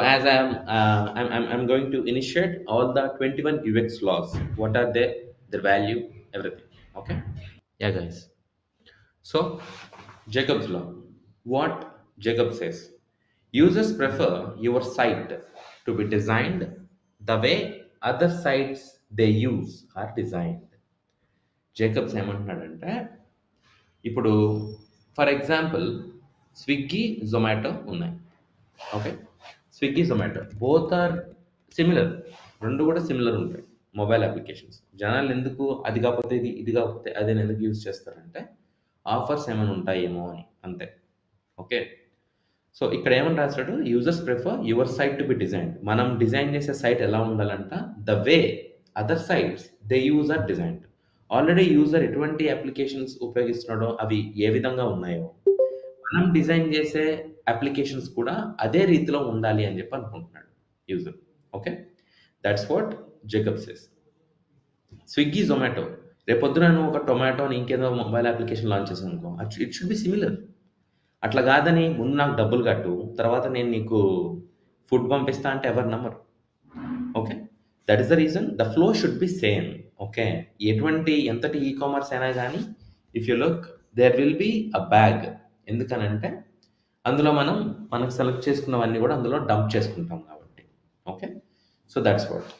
as I'm going to initiate all the 21 UX laws. What are they? Their value, everything. Okay. Yeah, guys. So, Jacob's law. What Jacob says: users prefer your site to be designed the way other sites they use are designed. Jakob's ఏమంటున్నాడంటే, ఇప్పుడు for example Swiggy Zomato ఉన్నాయి. Okay, Swiggy Zomato both are similar, రెండు కూడా similar ఉంటాయి mobile applications. జనాలు ఎందుకు అది కాకపోతే ఇది, ఇది కాకపోతే అదే ఎందుకు యూజ్ చేస్తారంటే ఆఫర్స్ ఏమైనా ఉంటాయేమో అని, అంతే. ఓకే, సో ఇక్కడ ఏమని రాస్తాడు, users prefer your site to be designed. మనం డిజైన్ చేసే సైట్ ఎలా ఉండాలంట, the way other sites they use are designed. Already user ఎటువంటి అప్లికేషన్స్ ఉపయోగిస్తున్నాడో అవి ఏ విధంగా ఉన్నాయో మనం డిజైన్ చేసే అప్లికేషన్స్ కూడా అదే రీతిలో ఉండాలి అని చెప్పి అనుకుంటున్నాడు user. Okay, that's what Jacob says. Swiggy Zomato, రేపొద్దున నువ్వు ఒక టొమాటోని ఇంకేదో మొబైల్ అప్లికేషన్ లాంచ్ చేసాను అనుకో, ఇట్ షుడ్ బి సిమిలర్. అట్లా కాదని ముందు నాకు డబ్బులు కట్టు, తర్వాత నేను నీకు ఫుడ్ పంపిస్తా అంటే ఎవరు నమ్మరు. Okay, that is the reason the flow should be same. Okay, ఎంతటి ఈ కామర్స్ అయినా కానీ if you look there will be a bug. ఎందుకనంటే అందులో మనకు సెలెక్ట్ చేసుకున్నవన్నీ కూడా అందులో డంప్ చేసుకుంటాం కాబట్టి. Okay, so that's what.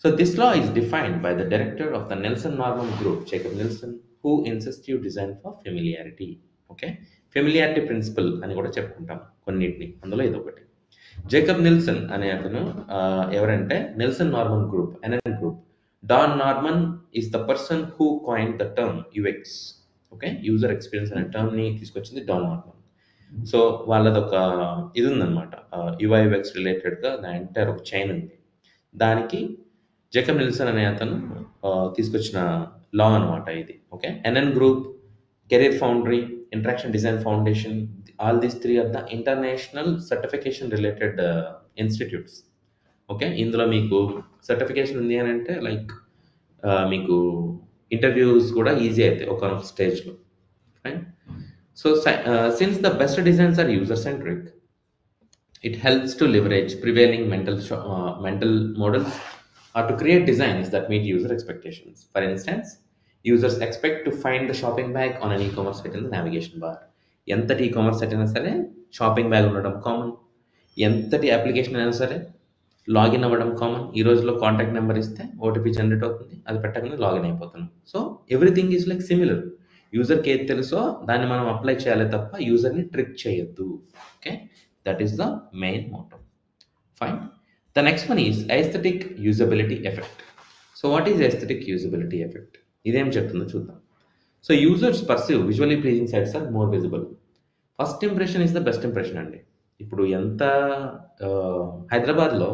So this law is defined by the director of the Nelson Norman Group, Jacob Nielsen, who insists you design for familiarity. Okay, familiarity principle అని కూడా చెప్పుకుంటాం కొన్నిటిని, అందులో ఇది ఒకటి. జేకబ్ నిల్సన్ అనే అతను ఎవరంటే Nielsen Norman group, NN group. Don Norman is the person who coin the term UX. Okay, user experience అనే టర్మ్ని తీసుకొచ్చింది డాన్ నార్మన్. సో వాళ్ళది ఒక ఇది ఉందన్నమాట, యుఐఎక్స్ రిలేటెడ్గా దాని ఎంటైర్ ఒక చైన్ ఉంది. దానికి జేకబ్ నిల్సన్ అనే అతను తీసుకొచ్చిన లా అనమాట ఇది. Okay, NN group, career foundry, interaction design foundation, all these three are the international certification related institutes. Okay, ఇందులో మీకు సర్టిఫికేషన్ ఉంది అని అంటే లైక్ మీకు ఇంటర్వ్యూస్ కూడా ఈజీ అవుతాయి ఒక స్టేజ్లో. Fine. So since the best designs are user centric, it helps to leverage prevailing mental models or to create designs that meet user expectations. For instance, users expect to find the shopping bag on an e-commerce site in the navigation bar. ఎంతటి e-commerce site అయినా సరే shopping bag ఉండడం common. ఎంతటి application అయినా సరే login అవ్వడం common. ఈ రోజులో కాంటాక్ట్ నెంబర్ ఇస్తే ఓటీపీ జనరేట్ అవుతుంది, అది పెట్టగానే లాగిన్ అయిపోతున్నాం. So everything is like similar. యూజర్కి ఏది తెలుసో దాన్ని మనం అప్లై చేయాలి తప్ప యూజర్ని ట్రిక్ చేయొద్దు. Okay, that is the main motto. Fine. The next one is aesthetic usability effect. So what is aesthetic usability effect? ఇదేం చెప్తుందో చూద్దాం. So users perceive visually pleasing sites are more visible. First impression is the best impression అండి. ఇప్పుడు ఎంత హైదరాబాద్లో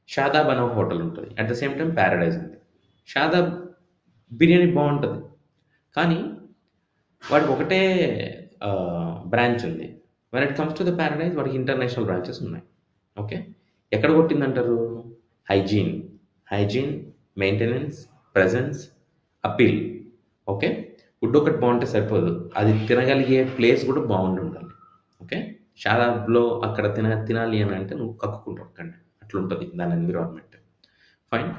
షాదాబ్ అనే hotel ఉంటుంది, at the same time Paradise ఉంది. షాదాబ్ బిర్యానీ బాగుంటుంది, కానీ వాడికి ఒకటే బ్రాంచ్ ఉంది. When it comes to the Paradise వాడికి ఇంటర్నేషనల్ బ్రాంచెస్ ఉన్నాయి. ఓకే, ఎక్కడ కొట్టిందంటారు? Hygiene, maintenance, presence, appeal. Okay, food ఒకటి బాగుంటే సరిపోదు, అది తినగలిగే ప్లేస్ కూడా బాగుండి ఉండాలి. ఓకే, షాదాబ్లో అక్కడ తినాలి అని అంటే నువ్వు కక్కుకుంటావు అక్కడ, అట్లా ఉంటుంది దాని environment. Fine.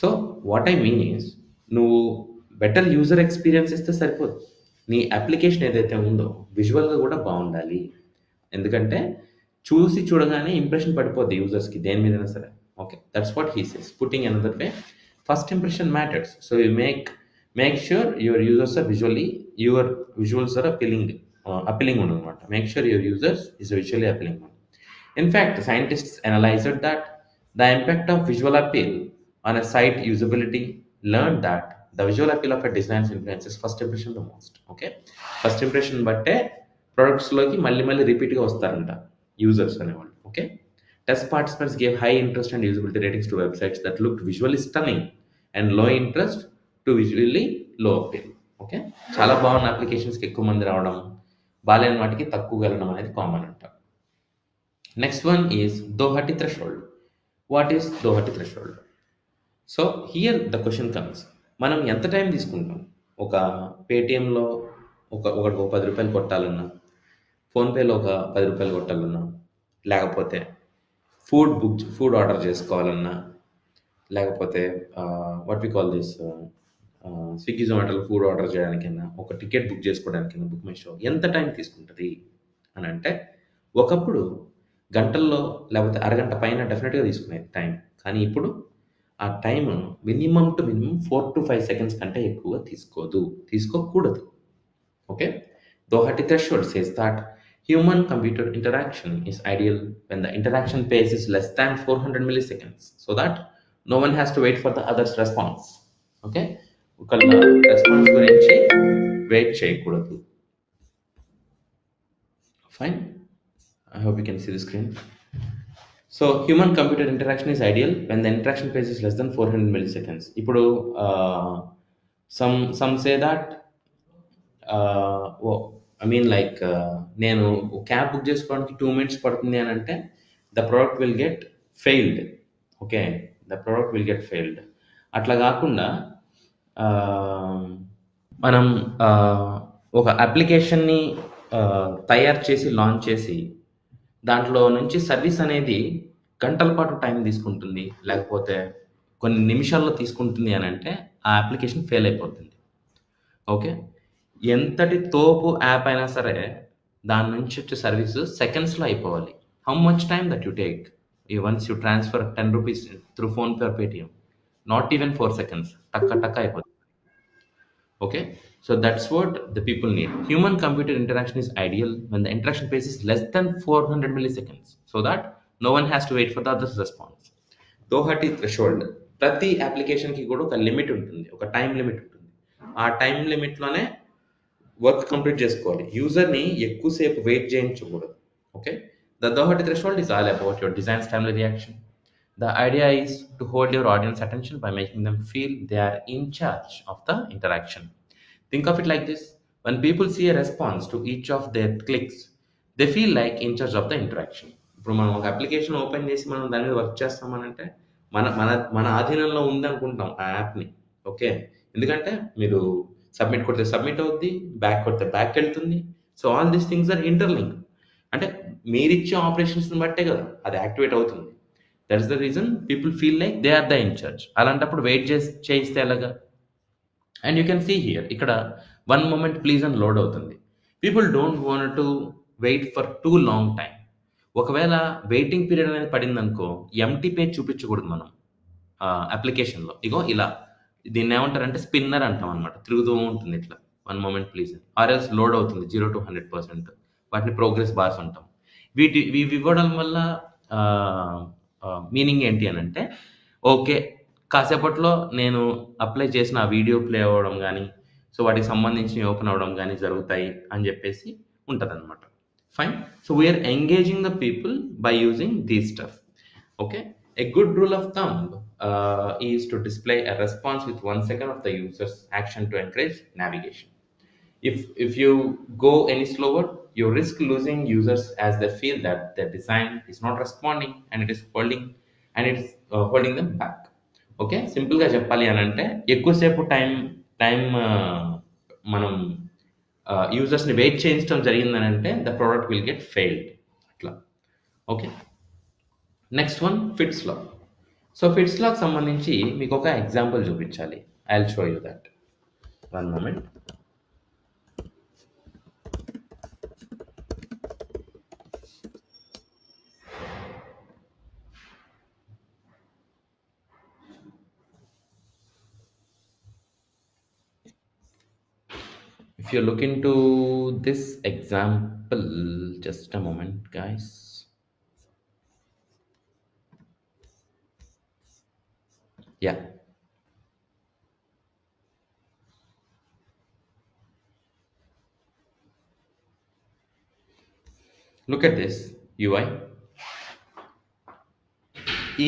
So what I mean is, నువ్వు బెటర్ యూజర్ ఎక్స్పీరియన్స్ ఇస్తే సరిపోదు, నీ అప్లికేషన్ ఏదైతే ఉందో విజువల్గా కూడా బాగుండాలి. ఎందుకంటే చూడగానే ఇంప్రెషన్ పడిపోద్ది యూజర్స్కి దేని మీదైనా సరే. Okay, that's what he says. Putting another way, first impression matters. So you make sure your users are your visuals are appealing ఉండనమాట. Make sure your users is visually appealing. In fact scientists analysed that the impact of visual appeal on a site usability, learn that the visual appeal of a design influences first impression the most. Okay, first impression బట్టే ప్రొడక్ట్స్లోకి మళ్ళీ రిపీట్గా వస్తారంట users అనేవాళ్ళు. Okay, test participants gave high interest and usability ratings to websites that looked visually stunning and లో interest to visually లో appeal. Okay, చాలా బాగున్న అప్లికేషన్స్కి ఎక్కువ మంది రావడం, బాలేని వాటికి తక్కువ వెళ్ళడం అనేది కామన్ అంట. నెక్స్ట్ వన్ ఈజ్ దోహటి థ్రెషోల్డ్. వాట్ ఈస్ దోహటి threshold? So here the question comes, మనం ఎంత టైం తీసుకుంటాం ఒక పేటిఎంలో ఒకటి 10 రూపాయలు కొట్టాలన్నా, ఫోన్పేలో ఒక 10 రూపాయలు కొట్టాలన్నా, లేకపోతే ఫుడ్ ఆర్డర్ చేసుకోవాలన్నా, లేకపోతే what we call this Swiggy జొమాటోలో ఫుడ్ ఆర్డర్ చేయడానికైనా, ఒక టికెట్ బుక్ చేసుకోవడానికైనా బుక్ మై షో ఎంత టైం తీసుకుంటుంది అని అంటే, ఒకప్పుడు గంటల్లో లేకపోతే అరగంట పైన డెఫినెట్గా తీసుకునేది టైం. కానీ ఇప్పుడు ఆ time minimum to minimum 4 to 5 seconds కంటే ఎక్కువ తీసుకోకూడదు. Okay, Doherty threshold says that human computer interaction is ideal when the interaction pace is less than 400 milliseconds, so that no one has to wait for the other's response. Okay, ఒకళ్ళ response గురించి wait చేయకూడదు. Fine, I hope you can see the screen. So human computer interaction is ideal when the interaction pace is less than 400 milliseconds. ఇప్పుడు some say that I mean like నేను cab book చేసుకోవడానికి 2 minutes పడుతుంది అని అంటే the product will get failed. Okay, the product will get failed. అట్లా కాకుండా మనం ఒక అప్లికేషన్ని తయారు చేసి లాంచ్ చేసి దాంట్లో నుంచి సర్వీస్ అనేది గంటల పాటు టైం తీసుకుంటుంది, లేకపోతే కొన్ని నిమిషాల్లో తీసుకుంటుంది అని అంటే ఆ అప్లికేషన్ ఫెయిల్ అయిపోతుంది. ఓకే, ఎంతటి తోపు యాప్ అయినా సరే దాని నుంచి వచ్చే సర్వీస్ సెకండ్స్లో అయిపోవాలి. How much time that you take once you transfer 10 rupees through PhonePe are Paytm? Not even 4 seconds, టక్క టక్క అయిపోతుంది. Okay, so that's what the people need. Human computer interaction is ideal when the interaction pace is less than 400 milliseconds, so that no one has to wait for the other's response. Doherty threshold, ప్రతి అప్లికేషన్కి కూడా ఒక limit ఉంటుంది, ఒక time limit ఉంటుంది. ఆ time లిమిట్లోనే work complete చేసుకోవాలి. యూజర్ని ఎక్కువసేపు వెయిట్ చేయించకూడదు. Okay, the Doherty threshold is all about your design's timely reaction. The idea is to hold your audience attention by making them feel they are in charge of the interaction. Think of it like this: when people see a response to each of their clicks, they feel like in charge of the interaction. ఇప్పుడు మనం ఒక application open చేసి మనం దాని మీద work చేస్తామనంటే మన మన మన ఆధీనంలో ఉందనుకుంటాం ఆ యాప్ని. ఓకే, ఎందుకంటే మీరు సబ్మిట్ కొడితే సబ్మిట్ అవుద్ది, బ్యాక్ కొడితే బ్యాక్ వెళ్తుంది. So all these things are interlink. అంటే మీరిచ్చే ఆపరేషన్స్ని బట్టే కదా అది యాక్టివేట్ అవుతుంది. That is the reason people feel like they are the in-charge. అలాంటప్పుడు వెయిట్ చేయిస్తే ఎలాగా? And you can see here, ఇక్కడ 1 moment ప్లీజ్ అని లోడ్ అవుతుంది. People don't want to wait for too long time. ఒకవేళ వెయిటింగ్ పీరియడ్ అనేది పడింది అనుకో, ఎంటీ పేజ్ చూపించకూడదు మనం అప్లికేషన్లో. ఇగో ఇలా, దీన్ని ఏమంటారంటే స్పిన్నర్ అంటాం అనమాట, తిరుగుతూ ఉంటుంది ఇట్లా 1 moment ప్లీజ్. ఆర్ఎల్స్ లోడ్ అవుతుంది 0 to 100%. వాటిని ప్రోగ్రెస్ బార్స్ అంటాం. ఇవి ఇవ్వడం వల్ల మీనింగ్ ఏంటి అని అంటే, ఓకే కాసేపట్లో నేను అప్లై చేసిన ఆ వీడియో ప్లే అవ్వడం కానీ, సో వాటికి సంబంధించి ఓపెన్ అవ్వడం కానీ జరుగుతాయి అని చెప్పేసి ఉంటుంది అనమాట. Fine, so we're engaging the people by using these stuff. Okay, a good rule of thumb is to display a response with 1 second of the user's action to encourage navigation. If you go any slower, you risk losing users as they feel that their design is not responding and it is holding them back. Okay, సింపుల్గా చెప్పాలి అని అంటే ఎక్కువసేపు time మనం యూజర్స్ని wait చేయించడం జరిగిందని అంటే the product will get failed. అట్లా. ఓకే, నెక్స్ట్ వన్ ఫిట్స్ లా. సో ఫిట్స్ లాకి సంబంధించి మీకు ఒక ఎగ్జాంపుల్ చూపించాలి. I will show you that. 1 moment. If you look into this example, just a moment guys. Yeah, look at this UI.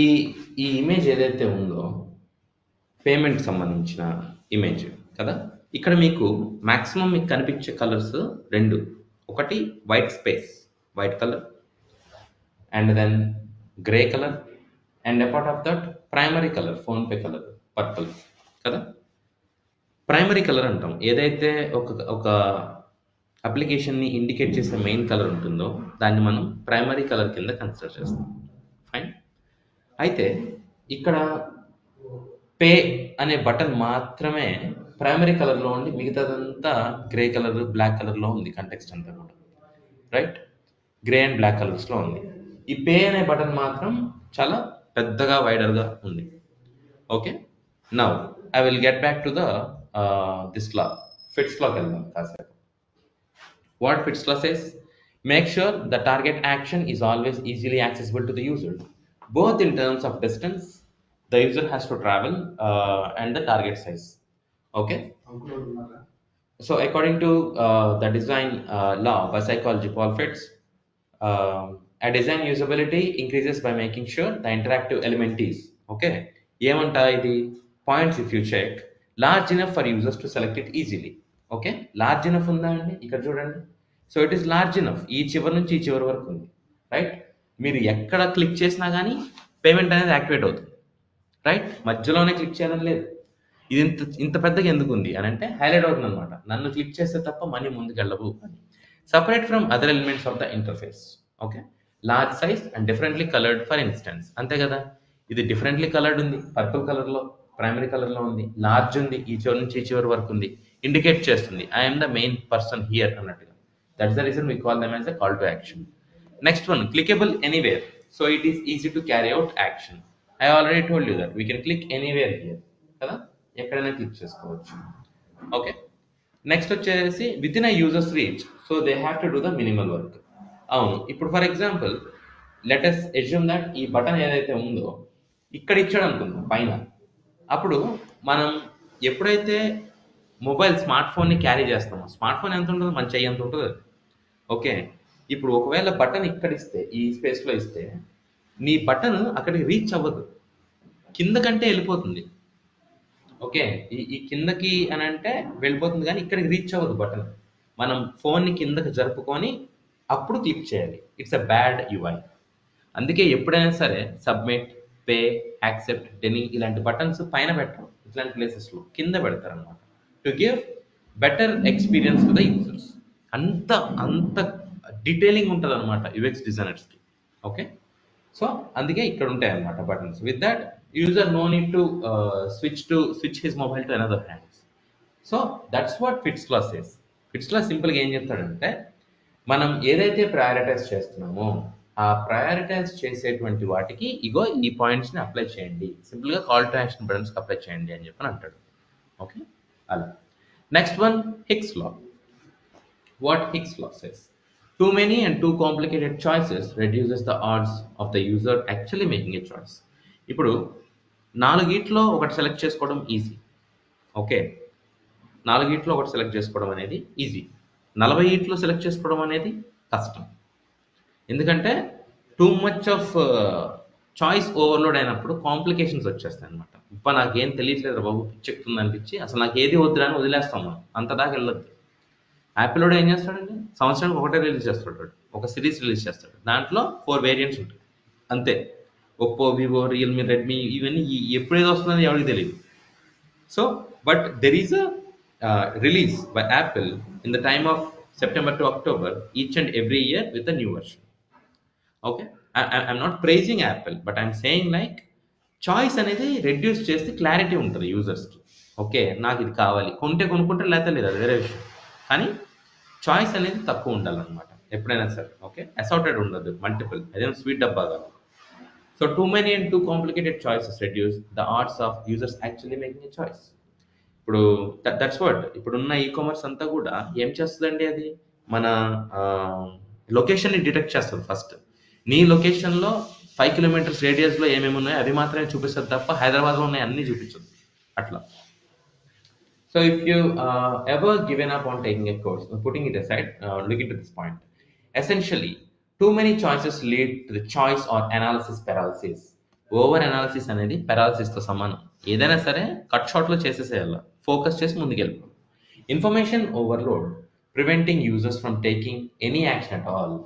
ఈ image ఏదైతే ఉందో payment సంబంధించిన image కదా. ఇక్కడ మీకు మ్యాక్సిమం మీకు కనిపించే కలర్స్ 2. ఒకటి white space, white colour, and then grey colour, and apart of that primary colour, PhonePe colour, purple కదా. ప్రైమరీ కలర్ అంటాం ఏదైతే ఒక అప్లికేషన్ని ఇండికేట్ చేసే మెయిన్ కలర్ ఉంటుందో దాన్ని మనం ప్రైమరీ కలర్ కింద కన్సిడర్ చేస్తాం. ఫైన్, అయితే ఇక్కడ పే అనే బటన్ మాత్రమే ప్రైమరీ కలర్‌లో ఉండి మిగతాదంతా గ్రే కలర్, బ్లాక్ కలర్‌లో ఉంది కంటెక్స్ట్ అంతా కూడా. రైట్? గ్రే అండ్ బ్లాక్ కలర్స్‌లో ఉంది. ఈ పే అనే బటన్ మాత్రం చాలా పెద్దగా వైడర్‌గా ఉంది. Okay. Now I will get back to the this law. Fitts లాకి వెళ్దాం కాసేపు. What Fitts law says? Make sure the target action is always easily accessible to the user, both in terms of distance the user has to travel and the target size. Okay. So according to the design law by psychology, Paul Fitts, a design usability increases by making sure the interactive element is okay. ఏమంటా ఇది points if you check large enough for users to select it easily. Okay, large enough ఉందా అండి ఇక్కడ చూడండి. So it is large enough, ఈ చివరి నుంచి ఈ చివరి వరకు ఉంది. రైట్, మీరు ఎక్కడ క్లిక్ చేసినా కానీ పేమెంట్ అనేది యాక్టివేట్ అవుతుంది. రైట్, మధ్యలోనే క్లిక్ చేయాలని లేదు. ఇది ఇంత పెద్దగా ఎందుకు ఉంది అని అంటే హైలైట్ అవుతుంది అనమాట, నన్ను క్లిక్ చేస్తే తప్ప మనీ ముందుకు వెళ్ళవు అని. Separate from other elements of the interface. Okay, large size and differently coloured for instance, అంతే కదా. ఇది డిఫరెంట్లీ కలర్డ్ ఉంది, పర్పుల్ కలర్లో ప్రైమరీ కలర్లో ఉంది, లార్జ్ ఉంది, ఈ చివరి నుంచి ఈ చివరి వరకు ఉంది, ఇండికేట్ చేస్తుంది I am the main person here అన్నట్టుగా. That's the reason we call them as a call to action. Next one, clickable anywhere. So it is easy to carry out action. I already told you that we can click anywhere here కదా, ఎక్కడైనా click చేసుకోవచ్చు. Okay, next వచ్చేసి with in a users reach, so they have to do the minimal work. అవును, ఇప్పుడు for example let's assume that ఈ button ఏదైతే ఉందో ఇక్కడ ఇచ్చాడు అనుకుందాం పైన. అప్పుడు మనం ఎప్పుడైతే మొబైల్ స్మార్ట్ ఫోన్ని క్యారీ చేస్తామో, స్మార్ట్ ఫోన్ ఎంత ఉంటుందో మన చెయ్యి ఎంత ఉంటుంది అది. ఓకే, ఇప్పుడు ఒకవేళ బటన్ ఇక్కడ ఇస్తే, ఈ స్పేస్లో ఇస్తే నీ బటన్ అక్కడికి రీచ్ అవ్వదు, కిందకంటే వెళ్ళిపోతుంది. ఓకే, ఈ కిందకి అని అంటే వెళ్ళిపోతుంది కానీ ఇక్కడికి రీచ్ అవ్వదు బటన్. మనం ఫోన్ని కిందకి జరుపుకొని అప్పుడు క్లిక్ చేయాలి. It's a bad UI. అందుకే ఎప్పుడైనా సరే సబ్మిట్, పే, యాక్సెప్ట్, డెనీ ఇలాంటి బటన్స్ పైన పెట్టరు, ఇట్లాంటి ప్లేసెస్లో కింద పెడతారు అనమాట, to give better experience to the users. అంత అంత డీటెయిలింగ్ ఉంటుంది అనమాట యూఎక్స్ డిజైనర్స్కి. ఓకే, సో అందుకే ఇక్కడ ఉంటాయి అన్నమాట buttons. With that user no need to switch his mobile to another hands. So that's what Fitts law says. Fitts law సింపుల్గా ఏం చెప్తాడంటే, మనం ఏదైతే ప్రయారిటైజ్ చేస్తున్నామో ఆ ప్రయారిటైజ్ చేసేటువంటి వాటికి ఇగో ఈ పాయింట్స్ని అప్లై చేయండి, సింపుల్గా కాల్ టు యాక్షన్ బటన్స్కి అప్లై చేయండి అని చెప్పని అంటాడు. ఓకే, అలా. Next one, Hicks law. What Hicks law says: too many and too complicated choices reduces the odds of the user actually making a choice. ఇప్పుడు నాలుగిట్లో ఒకటి సెలెక్ట్ చేసుకోవడం ఈజీ. ఓకే, నాలుగిట్లో ఒకటి select చేసుకోవడం అనేది ఈజీ. 40 సెలెక్ట్ చేసుకోవడం అనేది కష్టం. ఎందుకంటే too much of choice overload అయినప్పుడు కాంప్లికేషన్స్ వచ్చేస్తాయి అనమాట. ఇప్పుడు నాకేం తెలియట్లేదు బాబు, పిచ్చెక్కుతుంది అనిపించి అసలు నాకు ఏది వద్దురా అని వదిలేస్తాం మనం, అంత దాకా వెళ్ళొద్దు. యాపిల్ ఏం చేస్తాడండి, సంవత్సరానికి ఒకటే రిలీజ్ చేస్తాడు, ఒక సిరీస్ రిలీజ్ చేస్తాడు, దాంట్లో 4 వేరియంట్స్ ఉంటాయి అంతే. ఒప్పో, వివో, రియల్మీ, రెడ్మీ, ఇవన్నీ ఎప్పుడేదో వస్తుందని ఎవరికి తెలియదు. So but there is a release by Apple in the time of September to October each and every year with a new version. Okay, I'm not pricing Apple, but I'm saying like choice అనేది reduce చేస్తే clarity ఉంటుంది యూజర్స్కి. Okay, నాకు ఇది కావాలి, కొంటే కొనుక్కుంటే లేకపోతే లేదు, అది వేరే విషయం. కానీ చాయిస్ అనేది తక్కువ ఉండాలన్నమాట ఎప్పుడైనా సరే. ఓకే, అసార్టెడ్ ఉండదు, మల్టిపుల్, అదేం స్వీట్ డబ్బా కాదు. So two many and too complicated choices reduce the arts of users actually making a choice. ఇప్పుడు దట్స్ వాట్ ఇప్పుడున్న ఈ కామర్స్ అంతా కూడా ఏం చేస్తుందండి, అది మన లొకేషన్ని డిటెక్ట్ చేస్తుంది ఫస్ట్. నీ లొకేషన్లో 5 కిలోమీటర్స్ రేడియస్లో ఏమేమి ఉన్నాయో అవి మాత్రమే చూపిస్తుంది తప్ప హైదరాబాద్లో ఉన్నాయి అన్నీ చూపించదు అట్లా. So if you ever given up on taking a course, putting it aside, look into this point. Essentially, too many choices lead to the choice or analysis paralysis. Over analysis అనేది పెరాలసిస్తో సమానం. ఏదైనా సరే కట్ షాట్లో చేసేసేయాల, focus చేసి ముందుకెళ్ళిపో. Information overload, preventing users from taking any action at all.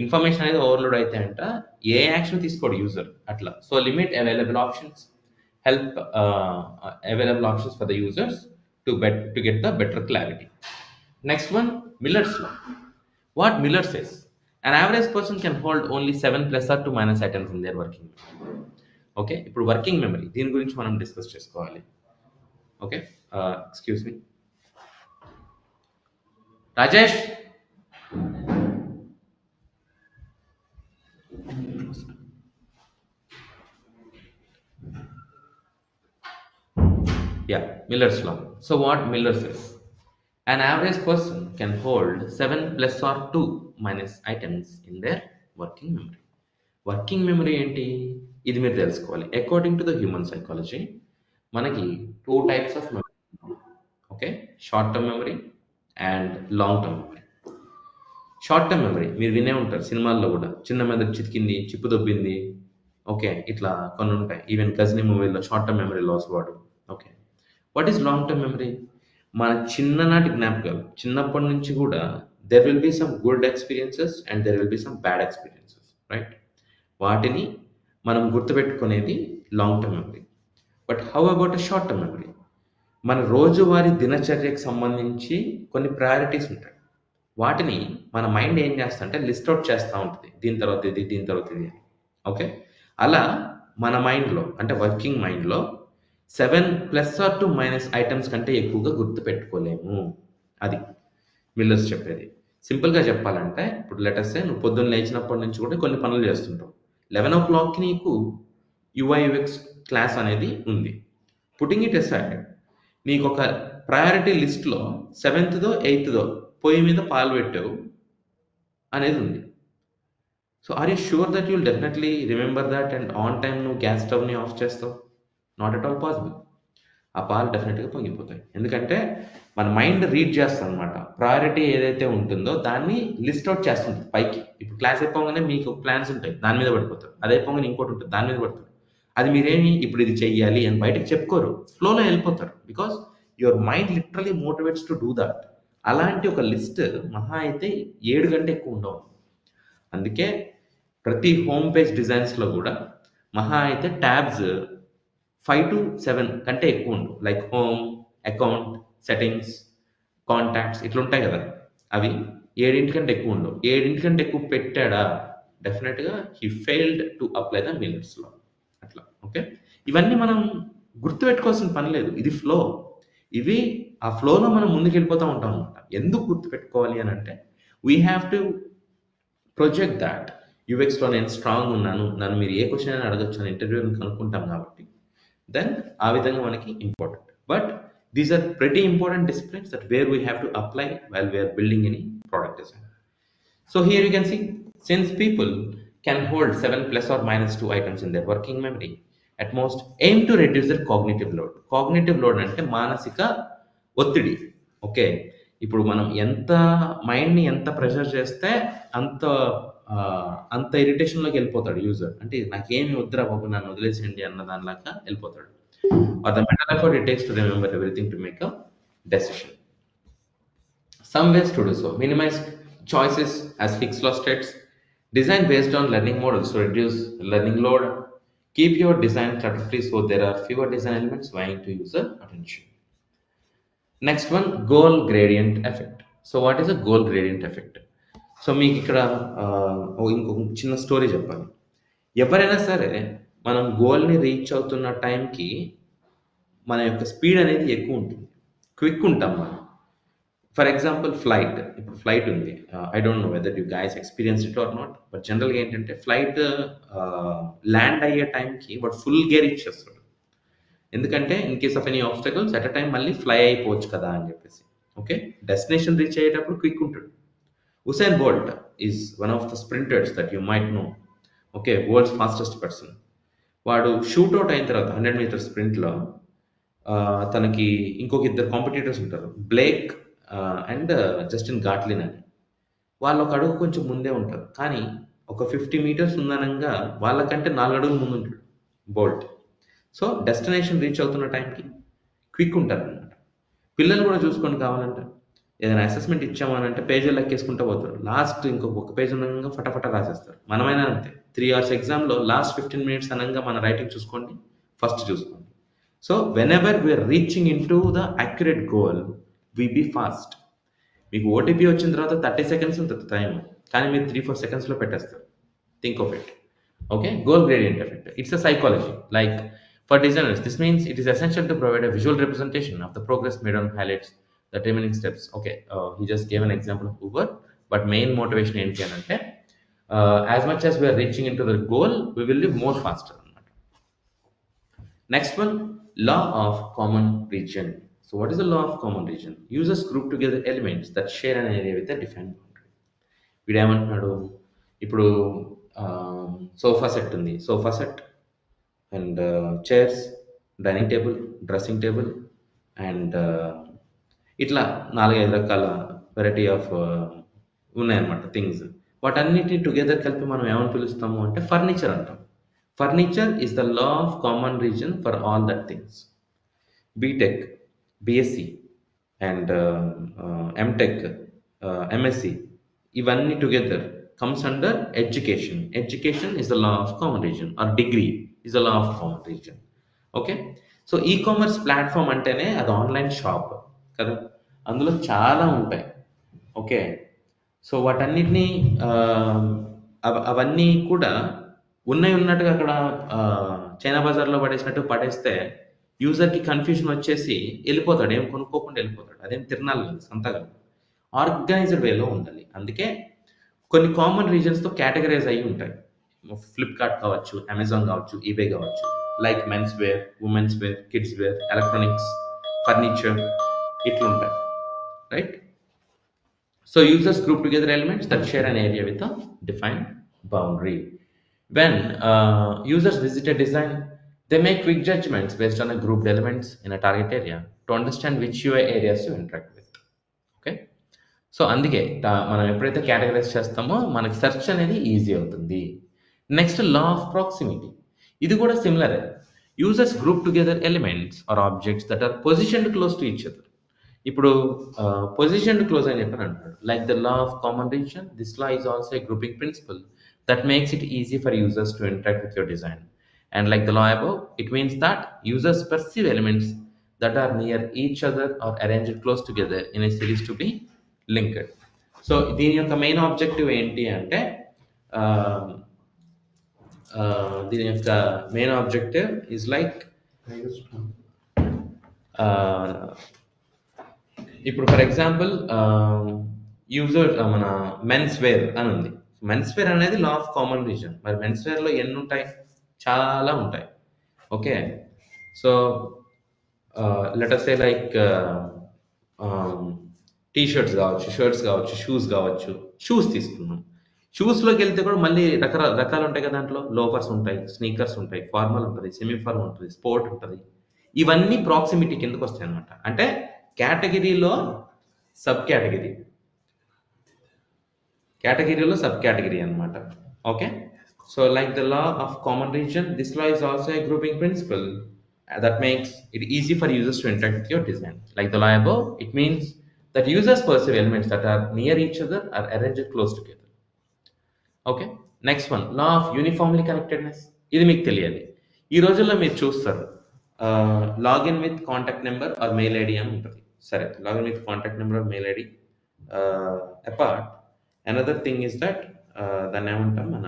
Information అనేది overload అయితే అంట ఏ యాక్షన్ తీసుకోడు యూజర్ అట్లా. So limit available options, help available options for the users to get the better clarity. Next one, Miller's law. What Miller says: an average person can hold only 7 plus or 2 minus items in their working day. Okay, ఇప్పుడు working memory దీని గురించి మనం discuss చేసుకోవాలి. Okay, excuse me Rajesh. Yeah, Miller's law. So what Miller says, an average person can hold 7 plus or 2 minus items in their working memory. Working memory ఏంటి? ఇది మీరు తెలుసుకోవాలి. According to the human psychology మనకి 2 types of memory. Okay, short term memory and long term memory. Short term memory మీరు వినే ఉంటారు సినిమాల్లో కూడా, చిన్న మెదడు చితికింది, చిప్పు దొబ్బింది. ఓకే, ఇట్లా కొన్ని ఉంటాయి. ఈవెన్ గజనీ మూవీలో షార్ట్ టర్మ్ మెమరీ లాస్ వాడు. Okay, what is long term memory? మన చిన్ననాటి జ్ఞాపకాలు, చిన్నప్పటి నుంచి కూడా there will be some good experiences and there will be some bad experiences, right? వాటిని మనం గుర్తుపెట్టుకునేది long term memory. But how about a short term memory? మన రోజువారీ దినచర్యకు సంబంధించి కొన్ని ప్రయారిటీస్ ఉంటాయి. వాటిని మన మైండ్ ఏం చేస్తుంటే లిస్ట్ అవుట్ చేస్తూ ఉంటుంది, దీని తర్వాత ఇది, దీని తర్వాత ఇది. ఓకే, అలా మన మైండ్లో అంటే వర్కింగ్ మైండ్లో 7 ప్లస్ ఆర్ 2 మైనస్ ఐటమ్స్ కంటే ఎక్కువగా గుర్తుపెట్టుకోలేము. అది మిల్లర్స్ చెప్పేది. సింపుల్గా చెప్పాలంటే ఇప్పుడు లెటర్సే నువ్వు పొద్దున్న లేచినప్పటి నుంచి కూడా కొన్ని పనులు చేస్తుంటావు. 11 o'clockకి నీకు యుఐయుఎక్స్ క్లాస్ అనేది ఉంది. పుట్టింగ్ ఇట్ ఎసైడ్, నీకు ఒక ప్రయారిటీ లిస్ట్లో 7th-దో 8th-దో పొయ్యి మీద పాలు పెట్టావు అనేది ఉంది. So are you sure that you'll definitely remember that and on time నువ్వు గ్యాస్ స్టవ్ని ఆఫ్ చేస్తావు? Not at all possible. ఆ పాలు డెఫినెట్గా పొంగిపోతాయి. ఎందుకంటే మన మైండ్ రీడ్ చేస్తుంది అనమాట. ప్రయారిటీ ఏదైతే ఉంటుందో దాన్ని లిస్ట్ అవుట్ చేస్తుంటుంది పైకి. ఇప్పుడు క్లాస్ అయిపోగానే మీకు ప్లాన్స్ ఉంటాయి, దాని మీద పడిపోతారు. అది అయిపోగానే ఇంకోటి ఉంటుంది, దాని మీద పడతారు. అది మీరేమి ఇప్పుడు ఇది చెయ్యాలి అని బయటకు చెప్పుకోరు, ఫ్లోలో వెళ్ళిపోతారు. Because your mind literally motivates to do that. అలాంటి ఒక లిస్ట్ మహా అయితే 7 కంటే ఎక్కువ ఉండవు. అందుకే ప్రతి హోమ్ పేజ్ డిజైన్స్లో కూడా మహా అయితే ట్యాబ్స్ 5 to 7 కంటే ఎక్కువ ఉండవు. Like home, account, settings, contacts ఇట్లా ఉంటాయి కదా, అవి 7 కంటే ఎక్కువ ఉండవు. 7 కంటే ఎక్కువ పెట్టాడా డెఫినెట్గా he failed to apply the Miller's law. అట్లా. ఓకే, ఇవన్నీ మనం గుర్తుపెట్టుకోవాల్సిన పని లేదు, ఇది ఫ్లో. ఇవి ఆ ఫ్లోలో మనం ముందుకు వెళ్ళిపోతూ ఉంటాం అనమాట. ఎందుకు గుర్తుపెట్టుకోవాలి అని అంటే we have to project that యూఎక్స్లో నేను స్ట్రాంగ్ ఉన్నాను, నన్ను మీరు ఏ క్వశ్చన్ అయినా అడగచ్చు అని ఇంటర్వ్యూని కనుక్కుంటాం కాబట్టి దెన్ ఆ విధంగా మనకి important. But these are pretty important disciplines that where we have to apply while we're building any product design. So here you can see, since people can hold 7 plus or minus 2 items in their working memory, at most aim to reduce their cognitive load. Cognitive load అంటే మానసిక ఒత్తిడి. Okay, ఇప్పుడు మనం ఎంత మైండ్ని ఎంత pressure చేస్తే అంత అంత ఇరిటేషన్లోకి వెళ్ళిపోతాడు యూజర్. అంటే నాకేమి వద్దురా బాబు, నన్ను వదిలేసేయండి అన్న దానిలాగా వెళ్ళిపోతాడు. Or the mental effort it takes to remember everything to make a decision. Some ways to do so: minimize choices as fixed loss states, design based on learning models to reduce learning load, keep your design clutter free so there are fewer design elements vying to user attention. Next one, goal gradient effect. So what is a goal gradient effect? So మీకు ఇక్కడ ఇంకొక చిన్న story చెప్పాలి. ఎవరైనా సరే మనం గోల్ని reach అవుతున్న టైంకి మన యొక్క స్పీడ్ అనేది ఎక్కువ ఉంటుంది, క్విక్ ఉంటాం మనం. ఫర్ ఎగ్జాంపుల్ ఫ్లైట్, ఇప్పుడు ఫ్లైట్ ఉంది. I don't know whether you guys experience it or not, but జనరల్గా ఏంటంటే ఫ్లైట్ ల్యాండ్ అయ్యే టైంకి వాడు ఫుల్ గేర్ ఇచ్చేస్తాడు. ఎందుకంటే in case of any obstacles at a time మళ్ళీ ఫ్లై అయిపోవచ్చు కదా అని చెప్పేసి. ఓకే, డెస్టినేషన్ రీచ్ అయ్యేటప్పుడు క్విక్ ఉంటాడు. Usain Bolt is one of the sprinters that you might know. Okay, world's fastest person. వాడు షూట్అవుట్ అయిన తర్వాత 100 మీటర్ స్ప్రింట్లో తనకి ఇంకొక ఇద్దరు కాంపిటీటర్స్ ఉంటారు, బ్లేక్ అండ్ జస్టిన్ గాట్లిన్ అని. వాళ్ళు ఒక అడుగు కొంచెం ముందే ఉంటారు, కానీ ఒక 50 మీటర్స్ ఉందనంగా వాళ్ళకంటే 4 అడుగులు ముందు ఉంటాడు బోల్ట్. సో డెస్టినేషన్ రీచ్ అవుతున్న టైంకి క్విక్ ఉంటారు అనమాట. పిల్లలు కూడా చూసుకొని కావాలంటే ఏదైనా అసెస్మెంట్ ఇచ్చామనంటే పేజీలు ఎక్కేసుకుంటూ పోతారు, లాస్ట్ ఇంకొక పేజ్ అనగా ఫటాఫట రాసేస్తారు. మనమైనా అంతే, 3 hours ఎగ్జామ్లో లాస్ట్ 15 minutes అనగా మన రైటింగ్ చూసుకోండి, ఫస్ట్ చూసుకోండి. So whenever we're reaching into the accurate goal we be fast. మీకు ఓటీపీ వచ్చిన తర్వాత 30 seconds ఉంటుంది టైం, కానీ మీరు 3-4 secondsలో పెట్టేస్తారు. Think of it. Okay, goal gradient effect. It's a psychology. Like for designers, this means it is essential to provide a visual representation of the progress made on highlights the remaining steps. Okay, he just gave an example of Uber, but main motivation ఏంటి అని అంటే as much as we are reaching into the goal, we will live more faster. Next one, law of common region. So what is the law of common region? Users group together elements that share an area with a defined boundary. వీడు ఏమంటున్నాడు ఇప్పుడు sofa set ఉంది sofa set and chairs dining table dressing table and ఇట్లా 4-5 రకాల variety of ఉన్నాయన్నమాట things వాటన్నిటిని together కలిపి మనం ఏమని పిలుస్తాము అంటే ఫర్నిచర్ అంటాం furniture is the law of common region for all that things BTech BSc and MTech MSc ఇవన్నీ together comes under education. Education is the law of common region or degree is the law of common region. Okay so e commerce platform అంటేనే అది online shop కదా అందులో చాలా ఉంటాయి okay so వాటన్నిటినీ అవన్నీ కూడా ఉన్నట్టుగా అక్కడ చైనా బజార్లో పడేసినట్టు పడేస్తే యూజర్కి కన్ఫ్యూజన్ వచ్చేసి వెళ్ళిపోతాడు ఏం కొనుక్కోకుండా వెళ్ళిపోతాడు అదేం తిరణాలు కాదు సంత కాదు ఆర్గనైజ్డ్ వేలో ఉండాలి అందుకే కొన్ని కామన్ రీజన్స్తో కేటగరైజ్ అయ్యి ఉంటాయి ఫ్లిప్కార్ట్ కావచ్చు అమెజాన్ కావచ్చు ఈబే కావచ్చు like men's wear women's wear kids wear electronics furniture ఇట్లా ఉంటాయి right so users group together elements that share an area with a defined boundary when users visit a design they make quick judgments based on a grouped elements in a target area to understand which UI areas to interact with okay so అందుకే మనం ఎప్పుడైతే categorise చేస్తామో మనకి search అనేది easy అవుతుంది next law of proximity ఇది కూడా సిమిలరే users group together elements or objects that are positioned close to each other ఇప్పుడు పొజిషన్డ్ క్లోజ్ అని చెప్పని అంటాడు like the law of common region this law is also a grouping principle that makes it easy for users to interact with your design and like the law above it means that users perceive elements that are near each other are arranged close together in A series to be linked so దీని యొక్క main objective ఏంటి అంటే దీని యొక్క main objective is like ఇప్పుడు for example user మన men's wear అని ఉంది మెన్స్ వేర్ అనేది లా ఆఫ్ కామన్ రీజన్ మరి మెన్స్ వేర్లో ఎన్ని ఉంటాయి చాలా ఉంటాయి okay so let us say like T-shirts కావచ్చు షర్ట్స్ కావచ్చు షూస్ కావచ్చు షూస్ తీసుకున్నాం షూస్లోకి వెళ్తే కూడా మళ్ళీ రకాలు ఉంటాయి కదా దాంట్లో లోఫర్స్ ఉంటాయి స్నీకర్స్ ఉంటాయి ఫార్మల్ ఉంటుంది సెమీ ఫార్మల్ ఉంటుంది స్పోర్ట్ ఉంటుంది ఇవన్నీ ప్రాక్సిమిటీ కిందకు వస్తాయి అనమాట అంటే కేటగిరీలో సబ్ కేటగిరీలో సబ్ కేటగిరీ అనమాట okay so like the law of common region this law is also a grouping principle that makes it easy for users to interact with your design. Like the law above, it means that users perceive elements that are near each other are arranged close together. Okay, next one, law of uniformly connectedness. ఇది మీకు తెలియాలి ఈ రోజుల్లో మీరు చూస్తారు login with contact number are mail ID అని ఉంటుంది సరే login with contact number are mail ID apart another thing is that దాన్ని ఏమంటాం మన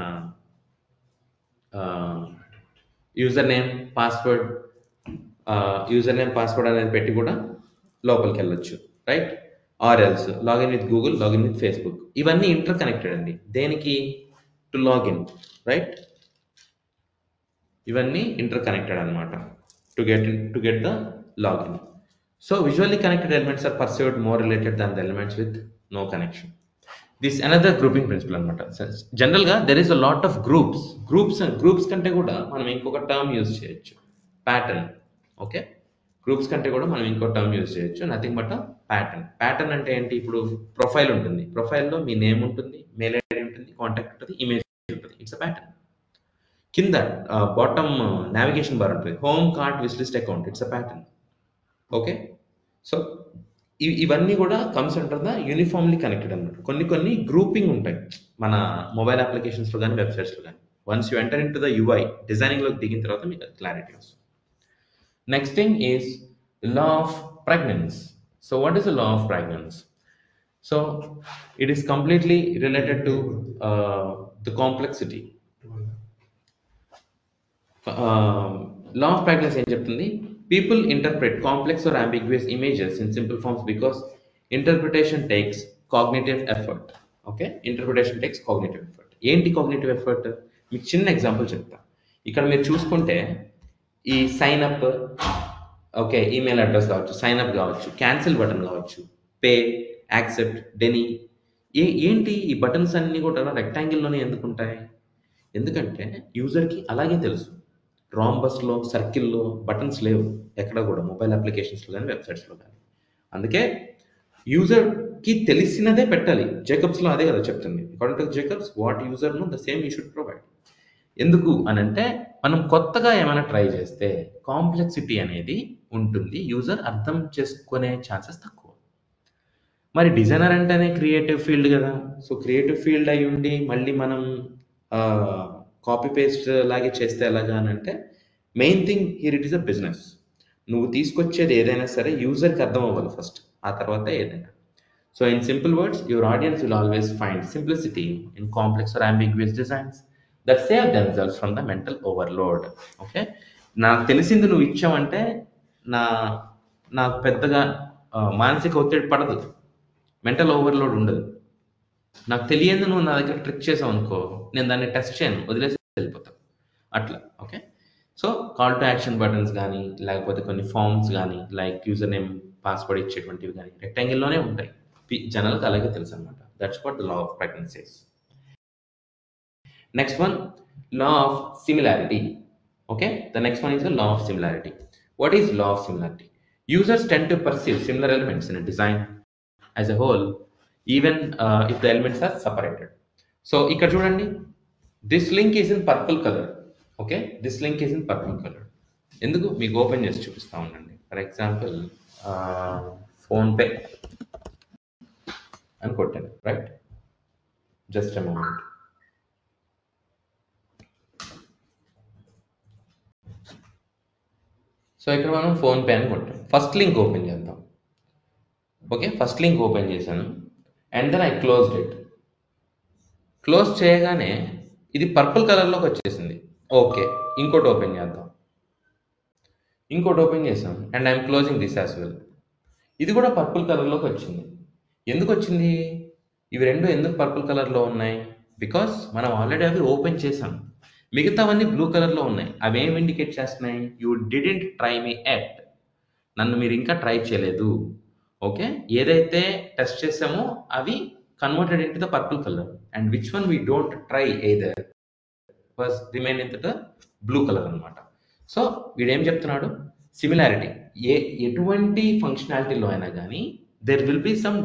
యూజర్ నేమ్ పాస్వర్డ్ అనేది పెట్టి కూడా లోపలికి వెళ్ళొచ్చు right or else login with Google login with Facebook ఇవన్నీ ఇంటర్ కనెక్టెడ్ అండి దేనికి టు లాగిన్ రైట్ ఇవన్నీ ఇంటర్ కనెక్టెడ్ అనమాట to get the login so visually connected elements are perceived more related than the elements with no connection this another grouping principle అనమాట జనరల్గా there is a lot of groups కంటే కూడా మనం ఇంకొక term use చేయొచ్చు pattern okay groups కంటే కూడా మనం ఇంకో టర్మ్ యూజ్ చేయొచ్చు నథింగ్ బట్ ప్యాటర్న్ అంటే ఏంటి ఇప్పుడు ప్రొఫైల్ ఉంటుంది ప్రొఫైల్లో మీ నేమ్ ఉంటుంది మెయిల్ ఐడి ఉంటుంది కాంటాక్ట్ ఉంటుంది ఇమేజ్ ఉంటుంది ఇట్స్ అ ప్యాటర్న్ కింద బాటమ్ నావిగేషన్ బార్ ఉంటుంది home cart wish list account it's a pattern okay so ఇవన్నీ కూడా comes under the uniformly connected అనమాట కొన్ని గ్రూపింగ్ ఉంటాయి మన మొబైల్ అప్లికేషన్స్లో కానీ వెబ్సైట్స్లో కానీ once you enter into the UI డిజైనింగ్లోకి దిగిన తర్వాత మీకు క్లారిటీ వస్తుంది next thing is law of pregnance. So what is the law of pregnance? So it is completely related to the complexity. Law of practice ఏం చెప్తుంది? People interpret complex or ambiguous images in simple forms because interpretation takes cognitive effort. Okay, interpretation takes cognitive effort. ఏంటి cognitive effort? మీకు చిన్న example చెప్తా. ఇక్కడ మీరు చూసుకుంటే ఈ sign up, okay, email address కావచ్చు, సైన్ అప్ కావచ్చు, క్యాన్సిల్ బటన్ కావచ్చు, పే, యాక్సెప్ట్, డెనీ, ఏంటి ఈ బటన్స్ అన్నీ కూడా రెక్టాంగిల్లోనే ఎందుకు ఉంటాయి? ఎందుకంటే యూజర్కి అలాగే తెలుసు, రాంబస్లో సర్కిల్‌లో బటన్స్ లేవు ఎక్కడ కూడా, మొబైల్ అప్లికేషన్స్‌లో గాని, వెబ్‌సైట్స్‌లో గాని. అందుకే యూజర్‌కి తెలిసినదే పెట్టాలి. జేకబ్స్‌లో అదే కదా చెప్తుంది. According to Jacob's, what user know the same you should provide. ఎందుకు అనంటే, మనం కొత్తగా ఏమైనా ట్రై చేస్తే కాంప్లెక్సిటీ అనేది ఉంటుంది. యూజర్ అర్థం చేసుకునే ఛాన్సెస్ తక్కువ. మరి డిజైనర్ అంటేనే క్రియేటివ్ ఫీల్డ్ కదా! సో, క్రియేటివ్ ఫీల్డ్ అయ్యుండి మళ్ళీ మనం కాపీ పేస్ట్ లాగే చేస్తే ఎలాగా అనంటే, main thing here it is a business. నువ్వు తీసుకొచ్చేది ఏదైనా సరే యూజర్‌కి అర్థం అవ్వాలి ఫస్ట్. ఆ తర్వాతే ఏదైనా. So, in simple words, your audience will always find simplicity in complex or ambiguous designs that save themselves from the mental overload. Okay. నాకు తెలిసింది నువ్వు ఇచ్చావంటే నా నాకు పెద్దగా మానసిక ఒత్తిడి పడదు. మెంటల్ ఓవర్‌లోడ్ ఉండదు. నాకు తెలియంది నువ్వు నా దగ్గర ట్రిక్ చేసావనుకో, నేను దాన్ని టెస్ట్ చేయను. వదిలేసి వెళ్ళిపోతా. అట్లా. Okay. So, call to action buttons గానీ, లేకపోతే కొన్ని ఫార్మ్స్ గానీ, లైక్ యూజర్ నేమ్, పాస్‌వర్డ్ ఇచ్చేటువంటివి గానీ, రెక్టాంగిల్‌లోనే ఉంటాయి. జనాలకి అలాగే తెలుసనమాట. That's what the law of practice says. Next one, law of similarity. Okay, the next one is the law of similarity. What is law of similarity? Users tend to perceive similar elements in a design as a whole, even if the elements are separated. So, ఇక్కడ చూడండి, this link is in purple color. Okay, this link is in purple color. ఎందుకు? మీకు open చేసి చూపిస్తా ఉండండి. For example, PhonePe అని కొట్టాను, right? Just a moment. So, ఇక్కడ మనం ఫోన్పే అని కొట్టాం. ఫస్ట్ లింక్ ఓపెన్ చేద్దాం. ఓకే, ఫస్ట్ లింక్ ఓపెన్ చేశాను and then I closed it. Close చేయగానే ఇది పర్పుల్ కలర్లోకి వచ్చేసింది. ఓకే, ఇంకోటి ఓపెన్ చేద్దాం. ఇంకోటి ఓపెన్ చేసాం and I'm closing this as well. ఇది కూడా పర్పుల్ కలర్లోకి వచ్చింది. ఎందుకు వచ్చింది? ఇవి రెండు ఎందుకు పర్పుల్ కలర్లో ఉన్నాయి? బికాస్ మనం ఆల్రెడీ అవి ఓపెన్ చేసాం. మిగతావన్నీ బ్లూ కలర్లో ఉన్నాయి. అవి ఏం ఇండికేట్ చేస్తున్నాయి? You didn't try me at. నన్ను మీరు ఇంకా ట్రై చేయలేదు. ఓకే, ఏదైతే టెస్ట్ చేసామో అవి converted into the purple colour and which one we don't try either was remain in the blue colour అనమాట. సో వీడేం చెప్తున్నాడు? సిమిలారిటీ, ఎటువంటి ఫంక్షనాలిటీలో అయినా కానీ there will be some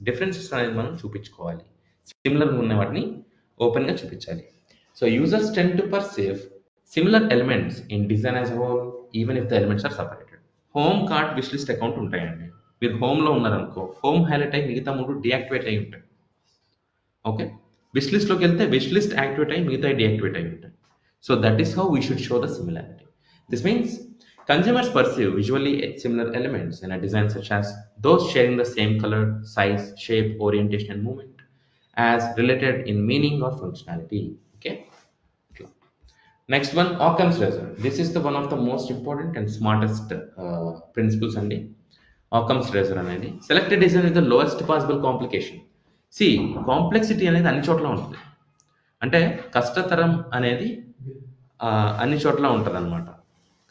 differences అనేది మనం చూపించుకోవాలి. సిమిలర్గా ఉన్న వాటిని ఓపెన్గా చూపించాలి. So users tend to perceive similar elements in design as whole even if the elements are separated. Home cart wish list account ఉంటాయండి. మీరు హోమ్లో ఉన్నారనుకో, హోమ్ హైలైట్ అయ్యి మిగతా 3 డియాక్టివేట్ అయి ఉంటాయి. ఓకే, విష్ లిస్ట్లోకి వెళ్తే విష్ లిస్ట్ యాక్టివేట్ అయ్యి మిగతా డియాక్టివేట్ అయి ఉంటాయి. So that is how we should show the similarity. This means consumers perceive visually similar elements in a design such as those sharing the same color, size, shape, orientation, and movement as related in meaning or functionality. Okay. Next one, Occam's razor. This is the one of the most important and smartest principles and Occam's razor అనేది. Select a design with the lowest possible complication. See, complexity అనేది అన్ని చోట్ల ఉంటుంది. అంటే కష్టతరం అనేది అన్ని చోట్ల ఉంటుంది అనమాట.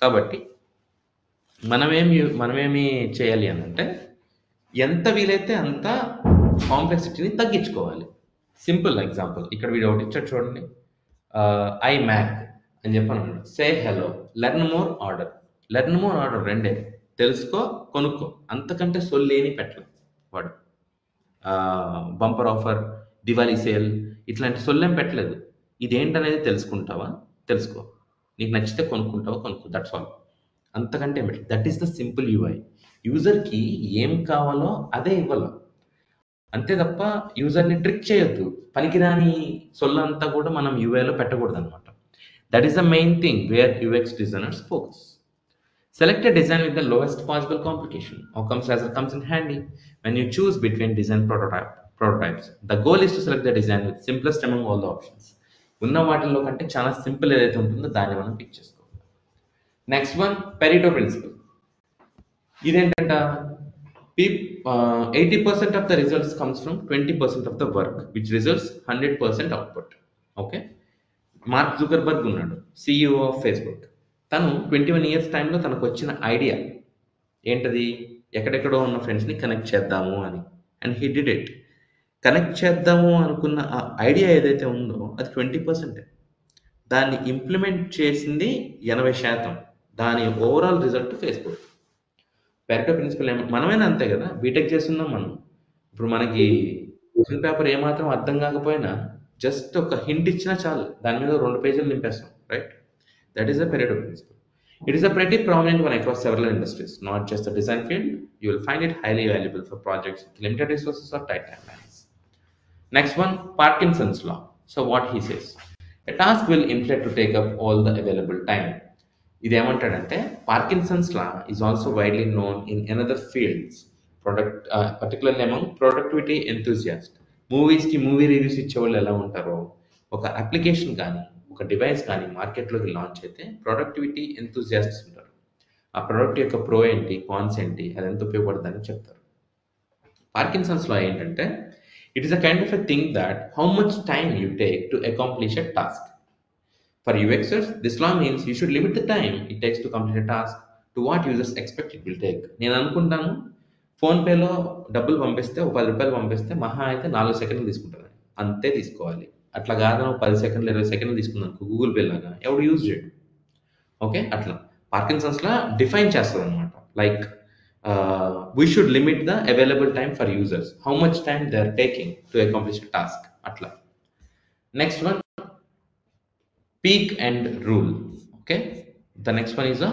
కాబట్టి మనమేమి చేయాలి అని అంటే, ఎంత వీలైతే అంత కాంప్లెక్సిటీని తగ్గించుకోవాలి. సింపుల్ ఎగ్జాంపుల్, ఇక్కడ వీడియో ఒకటి ఇచ్చాడు చూడండి. ఐ మ్యాక్ అని చెప్పాను. Say hello, learn more, order. Learn more, order రెండే. తెలుసుకో, కొనుక్కో. అంతకంటే సొల్లేని పెట్టలేదు వాడు. బంపర్ ఆఫర్, దివాళీ సేల్, ఇట్లాంటి సొల్లేం పెట్టలేదు. ఇదేంటనేది తెలుసుకుంటావా, తెలుసుకో. నీకు నచ్చితే కొనుక్కుంటావా, కొనుక్కో. That's all. అంతకంటే ఏమిటి? That is the simple UI. యూజర్కి ఏం కావాలో అదే ఇవ్వాలి. అంతే తప్ప యూజర్ని ట్రిక్ చేయొద్దు. పనికిరాని సొల్లంతా కూడా మనం యూఐలో పెట్టకూడదు అనమాట. That is the main thing where UX designers focus. Select a design with the lowest possible complication. Occam's razor comes in handy when you choose between design prototypes. The goal is to select the design with simplest among all the options. ఉన్న వాటిల్లో కంటే చాలా simple ఏదైతే ఉంటుందో దాన్ని మనం pick చేసుకోవాలి. Next one Pareto principle. ఇదేంటంట, 80% of the results comes from 20% of the work, which results 100% output. Okay, mark Zuckerberg ఉన్నాడు, సిఇఓ ఆఫ్ ఫేస్బుక్. తను 21 ఇయర్స్ టైంలో తనకు వచ్చిన ఐడియా ఏంటది, ఎక్కడెక్కడో ఉన్న ఫ్రెండ్స్ని కనెక్ట్ చేద్దాము అని. And he did it. Connect చేద్దాము అనుకున్న ఆ ఐడియా ఏదైతే ఉందో అది 20%. దాన్ని ఇంప్లిమెంట్ చేసింది 80%. దాని ఓవరాల్ రిజల్ట్ ఫేస్బుక్. పెరటో ప్రిన్సిపల్ మనమైనా అంతే కదా, బీటెక్ చేస్తున్నాం మనం. ఇప్పుడు మనకి క్వశ్చన్ పేపర్ ఏమాత్రం అర్థం కాకపోయినా జస్ట్ ఒక హింట్ ఇచ్చినా చాలు, దాని మీద 2 పేజీలు నింపేస్తాం, right? That is the Pareto principle. It is a pretty prominent one across several industries, not just the design field. You will find it highly valuable for projects with limited resources or tight timelines. Next one, Parkinson's law. So what he says, a task will inflate to take up all the available time. ఇది ఏమంటాడంటే, Parkinson's law is also widely known in another fields, particularly among productivity enthusiast. మూవీస్కి movie reviews ఇచ్చేవాళ్ళు ఎలా ఉంటారో, ఒక application కానీ ఒక device కానీ మార్కెట్లోకి లాంచ్ అయితే ప్రొడక్టివిటీ ఎంతూజియాస్ట్స్ ఉంటారు. ఆ ప్రొడక్ట్ యొక్క ప్రో ఏంటి, కాన్స్ ఏంటి, అది ఎంత ఉపయోగపడుతుందని చెప్తారు. పార్కిన్సన్స్ లా ఏంటంటే, it is a kind of a thing that how much time you take to accomplish a task. For UXers, this law means you should limit the time it takes to complete a task to what users expect it will take. నేను అనుకుంటాను, ఫోన్పేలో డబ్బులు పంపిస్తే, ఒక 10 రూపాయలు పంపిస్తే మహా అయితే 4 సెకండ్లు తీసుకుంటుంది, అంతే తీసుకోవాలి. అట్లా కాదు 10 సెకండ్లు 20 సెకండ్లు తీసుకున్నాను గూగుల్ పే లాగా, ఎవడు యూజ్ చేయడు. ఓకే, అట్లా పార్కిన్సన్స్లా డిఫైన్ చేస్తుంది అనమాట. Like we should limit the available time for users, how much time they are taking to accomplish task, అట్లా. Next one, peak and rule. Okay, the next one is a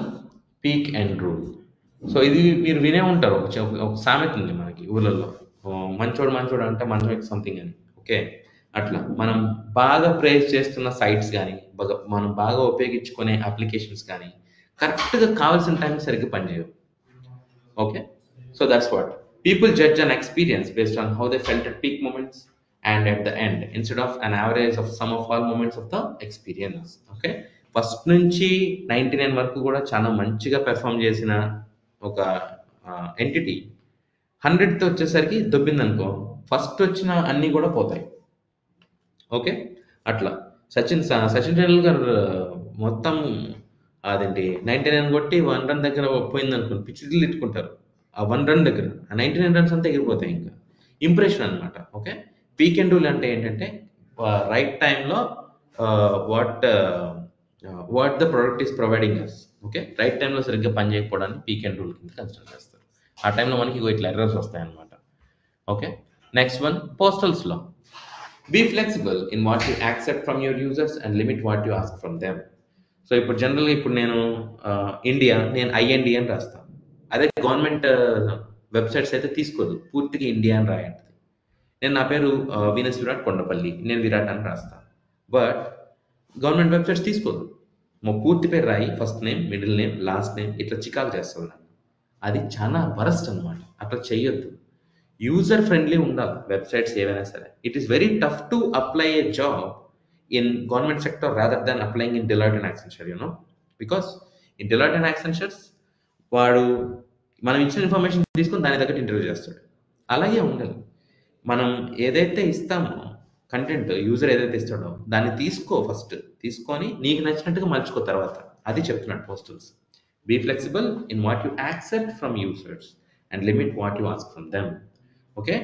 peak and rule. So ఇది మీరు వినే ఉంటారు, ఒక సామెత ఉంది మనకి ఊళ్ళల్లో, మంచోడు మంచోడు అంటే మంచం ఎక్కి సంథింగ్ అని. ఓకే, అట్లా మనం బాగా ప్రేస్ చేస్తున్న సైట్స్ కానీ, మనం బాగా ఉపయోగించుకునే అప్లికేషన్స్ కానీ కరెక్ట్గా కావాల్సిన టైం సరిగ్గా పనిచేయవు. Okay, so that's what people judge an experience based on how they felt at peak moments and at the end instead of an average of sum of all moments of the experience. Okay, first నుంచి 99 వరకు కూడా చాలా మంచిగా perform చేసిన ఒక entity 100th వచ్చేసరికి దొబ్బిందనుకో, first వచ్చిన అన్నీ కూడా పోతాయి. ఓకే, అట్లా సచిన్ టెండూల్కర్ మొత్తం అదేంటి 99 కొట్టి 1 రన్ దగ్గర పోయింది అనుకోండి, పిచ్చిలు తిట్టుకుంటారు. ఆ 1 రన్ దగ్గర ఆ 99 రన్స్ అంతా ఎగిరిపోతాయి. ఇంకా ఇంప్రెషన్ అనమాట. ఓకే, పీక్ అండ్ రూల్ అంటే ఏంటంటే, రైట్ టైంలో what what the product is providing us. Okay, right టైంలో సరిగ్గా పని చేయకపోవడానికి పీక్ అండ్ రూల్ కింద కన్సిడర్ చేస్తారు. ఆ టైంలో మనకి ఇట్లా ఎర్రర్స్ వస్తాయన్నమాట. Okay, next one, Postel's law. Be flexible in what you accept from your users and limit what you ask from them. So ఇప్పుడు జనరల్గా ఇప్పుడు నేను ఇండియా, నేను ఐఎన్డి అని రాస్తాను. అదే గవర్నమెంట్ వెబ్సైట్స్ అయితే తీసుకోదు, పూర్తిగా ఇండియా అని రాయండి. నేను నా పేరు వీనస్ విరాట్ కొండపల్లి, నేను విరాట్ అని రాస్తాను. బట్ గవర్నమెంట్ వెబ్సైట్స్ తీసుకోదు, మా పూర్తి పేరు రాయి, first name middle name last name, ఇట్లా చికాకు చేస్తుంది నన్ను. అది చాలా వరస్ట్ అనమాట, అట్లా చేయొద్దు. యూజర్ ఫ్రెండ్లీ ఉండాలి వెబ్సైట్స్ ఏవైనా సరే. It is very tough to apply A job in government sector rather than applying in Deloitte and Accenture, because in Deloitte and Accenture వాడు మనం ఇచ్చిన ఇన్ఫర్మేషన్ తీసుకొని దాని తగ్గట్టు ఇంటర్వ్యూ చేస్తాడు. అలాగే ఉండాలి. మనం ఏదైతే ఇస్తామో కంటెంట్, యూజర్ ఏదైతే ఇస్తాడో దాన్ని ఫస్ట్ తీసుకొని నీకు నచ్చినట్టుగా మలుచుకో తర్వాత. అది చెప్తున్నాడు Postel's. Be flexible in what you accept from users and limit what you ask from them. Okay,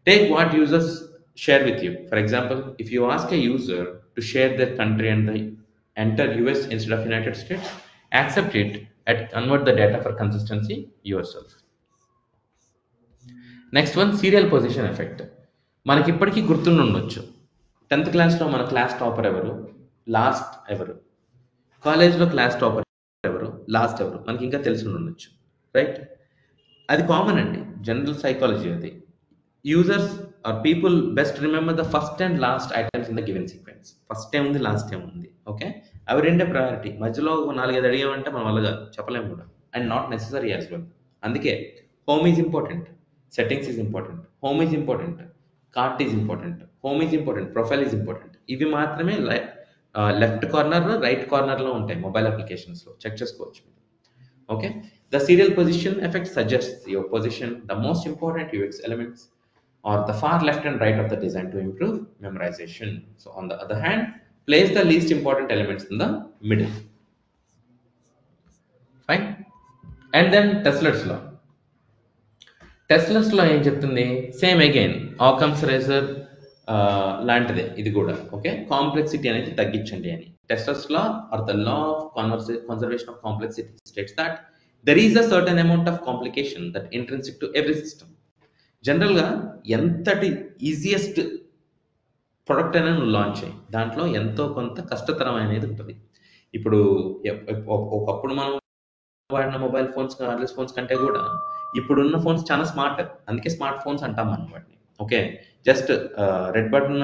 take what users share with you. For example, if you ask a user to share their country and enter US instead of United States, accept it and convert the data for consistency yourself. Next one, serial position effect. మనకి ఇప్పటికీ గుర్తుండొచ్చు, 10th క్లాస్లో మన class topper ఎవరు, last ఎవరు, కాలేజ్లో class topper ఎవరు, last ఎవరు, మనకి ఇంకా తెలిసి ఉండొచ్చు, రైట్? అది కామన్ అండి, జనరల్ సైకాలజీ అది. Users are people best remember the first and last items in the given sequence. First time ఉంది, లాస్ట్ టైం ఉంది. ఓకే, అవి రెండే ప్రయారిటీ. మధ్యలో 4-5 అడిగామంటే మన వల్ల చెప్పలేము కూడా, and not necessary as well. అందుకే home is important, settings is important, home is important, cart is important, home is important, profile is important. ఇవి మాత్రమే లెఫ్ట్ కార్నర్, రైట్ కార్నర్లో ఉంటాయి మొబైల్ అప్లికేషన్స్లో, చెక్ చేసుకోవచ్చు. Okay, the serial position effect suggests your position the most important UX elements or the far left and right of the design to improve memorization. So on the other hand, place the least important elements in the middle. Fine. And then Tesla's law. టెస్లాస్ లో ఏం చెప్తుంది? Same again ఆకమ్స్ razor లాంటిదే ఇది కూడా. Okay, complexity అనేది తగ్గించండి అని. Tesler's law or the law of conservation of complexity states that there is a certain amount of complication that intrinsic to every system. జనరల్గా ఎంతటి ఈజియెస్ట్ ప్రొడక్ట్ అయినా నువ్వు లాంచ్ అయ్యి దాంట్లో ఎంతో కొంత కష్టతరం అనేది ఉంటుంది. ఇప్పుడు ఒకప్పుడు మనం వాడిన మొబైల్ ఫోన్స్, వైర్లెస్ ఫోన్స్ కంటే కూడా ఇప్పుడున్న ఫోన్స్ చాలా స్మార్ట్. అందుకే స్మార్ట్ ఫోన్స్ అంటాం మనం వాటిని. Okay, just red button,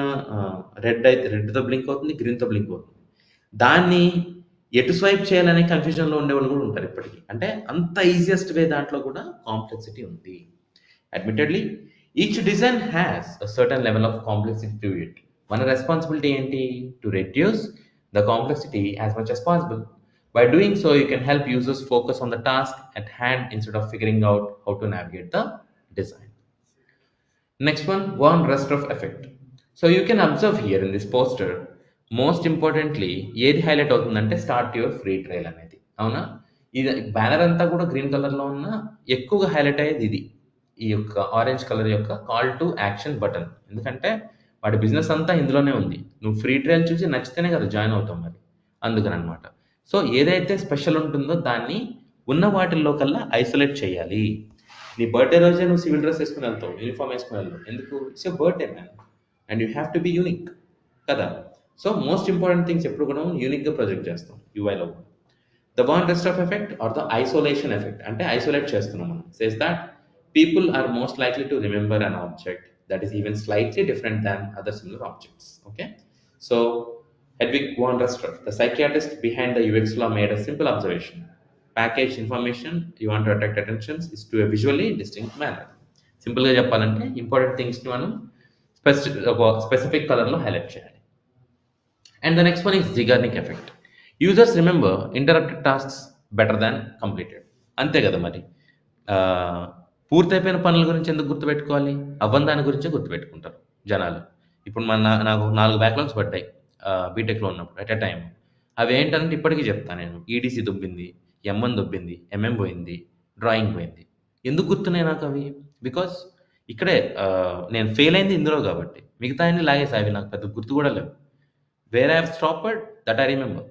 red అయితే రెడ్తో బ్లింక్ అవుతుంది, గ్రీన్తో బ్లింక్ అవుతుంది. దాన్ని ఎటు స్వైప్ చేయాలనే కన్ఫ్యూజన్లో ఉండేవాళ్ళు కూడా ఉంటారు ఇప్పటికీ. అంటే అంత ఈజియెస్ట్ వే దాంట్లో కూడా కాంప్లెక్సిటీ ఉంది. Admittedly each design has a certain level of complexity to it. మన రెస్పాన్సిబిలిటీ ఏంటి? To reduce the complexity as much as possible. By doing so, you can help users focus on the task at hand instead of figuring out how to navigate the design. Next one, von Restorff effect. So you can observe here in this poster, most importantly, ఏది highlight అవుతుందంటే start your free trial అనేది. అవునా? ఇది banner అంతా కూడా green కలర్లో ఉన్న, ఎక్కువగా హైలైట్ అయ్యేది ఇది, ఈ యొక్క ఆరెంజ్ కలర్ యొక్క కాల్ టు యాక్షన్ బటన్. ఎందుకంటే వాడి బిజినెస్ అంతా ఇందులోనే ఉంది. నువ్వు ఫ్రీ ట్రయల్ చూసి నచ్చితేనే కదా జాయిన్ అవుతాం మరి, అందుకని అనమాట. సో ఏదైతే స్పెషల్ ఉంటుందో దాన్ని ఉన్న వాటిల్లో కల్లా ఐసోలేట్ చేయాలి. నీ బర్త్డే రోజే నువ్వు సివిల్ డ్రెస్ వేసుకుని వెళ్తావు, యూనిఫామ్ వేసుకుని వెళ్తావు. ఎందుకు? It's your birthday man and you have to be unique కదా. సో మోస్ట్ ఇంపార్టెంట్ థింగ్స్ ఎప్పుడు కూడా యూనిక్గా ప్రొజెక్ట్ చేస్తాం యూఐలో. The von Restorff effect or the isolation effect, అంటే ఐసోలేట్ చేస్తున్నాం మనం. Says that people are most likely to remember an object that is even slightly different than other similar objects. Okay, so Hedwig von Restorff, the psychiatrist behind the UX law, made a simple observation. Package information you want to attract attention is to a visually distinct manner. సింపుల్గా చెప్పాలంటే important థింగ్స్ని మనం specific కలర్లో highlight చేయాలి. And the next one is Zeigarnik effect. Users remember interrupted tasks better than completed. అంతే కదా మరి. పూర్తయిపోయిన పనుల గురించి ఎందుకు గుర్తుపెట్టుకోవాలి? అవ్వని దాని గురించే గుర్తుపెట్టుకుంటారు జనాలు. ఇప్పుడు నాకు 4 బ్యాక్లాగ్స్ పడ్డాయి బీటెక్లో ఉన్నప్పుడు ఎట్ ఎ టైం. అవి ఏంటంటే ఇప్పటికీ చెప్తాను నేను. ఈడీసీ దొబ్బింది, ఎంఎన్ దొబ్బింది, ఎంఎం పోయింది, డ్రాయింగ్ పోయింది. ఎందుకు గుర్తున్నాయి నాకు అవి? బికాస్ ఇక్కడే నేను ఫెయిల్ అయింది ఇందులో కాబట్టి. మిగతా అన్ని లాగేసి అవి నాకు పెద్ద గుర్తు కూడా లేవు. Where I have stopped that I remember.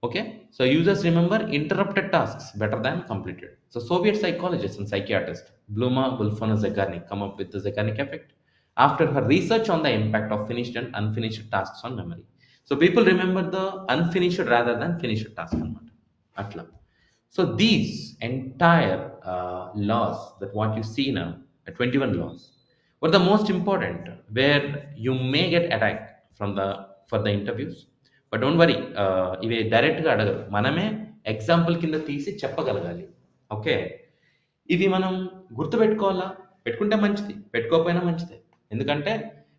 Okay, so users remember interrupted tasks better than completed. So Soviet psychologist and psychiatrist Bluma Wolfson-Zegarnik come up with the Zegarnik effect after her research on the impact of finished and unfinished tasks on memory. So people remember the unfinished rather than finished task anamata atla. So these entire laws, that what you see now, 21 laws, were the most important, where you may get attacked from the for the interviews, but don't worry, ఇవి డైరెక్ట్గా అడగరు, మనమే example కింద తీసి చెప్పగలగాలి. Okay, ఇవి మనం గుర్తుపెట్టుకోవాలా? పెట్టుకుంటే మంచిది, పెట్టుకోకపోయినా మంచిదే. ఎందుకంటే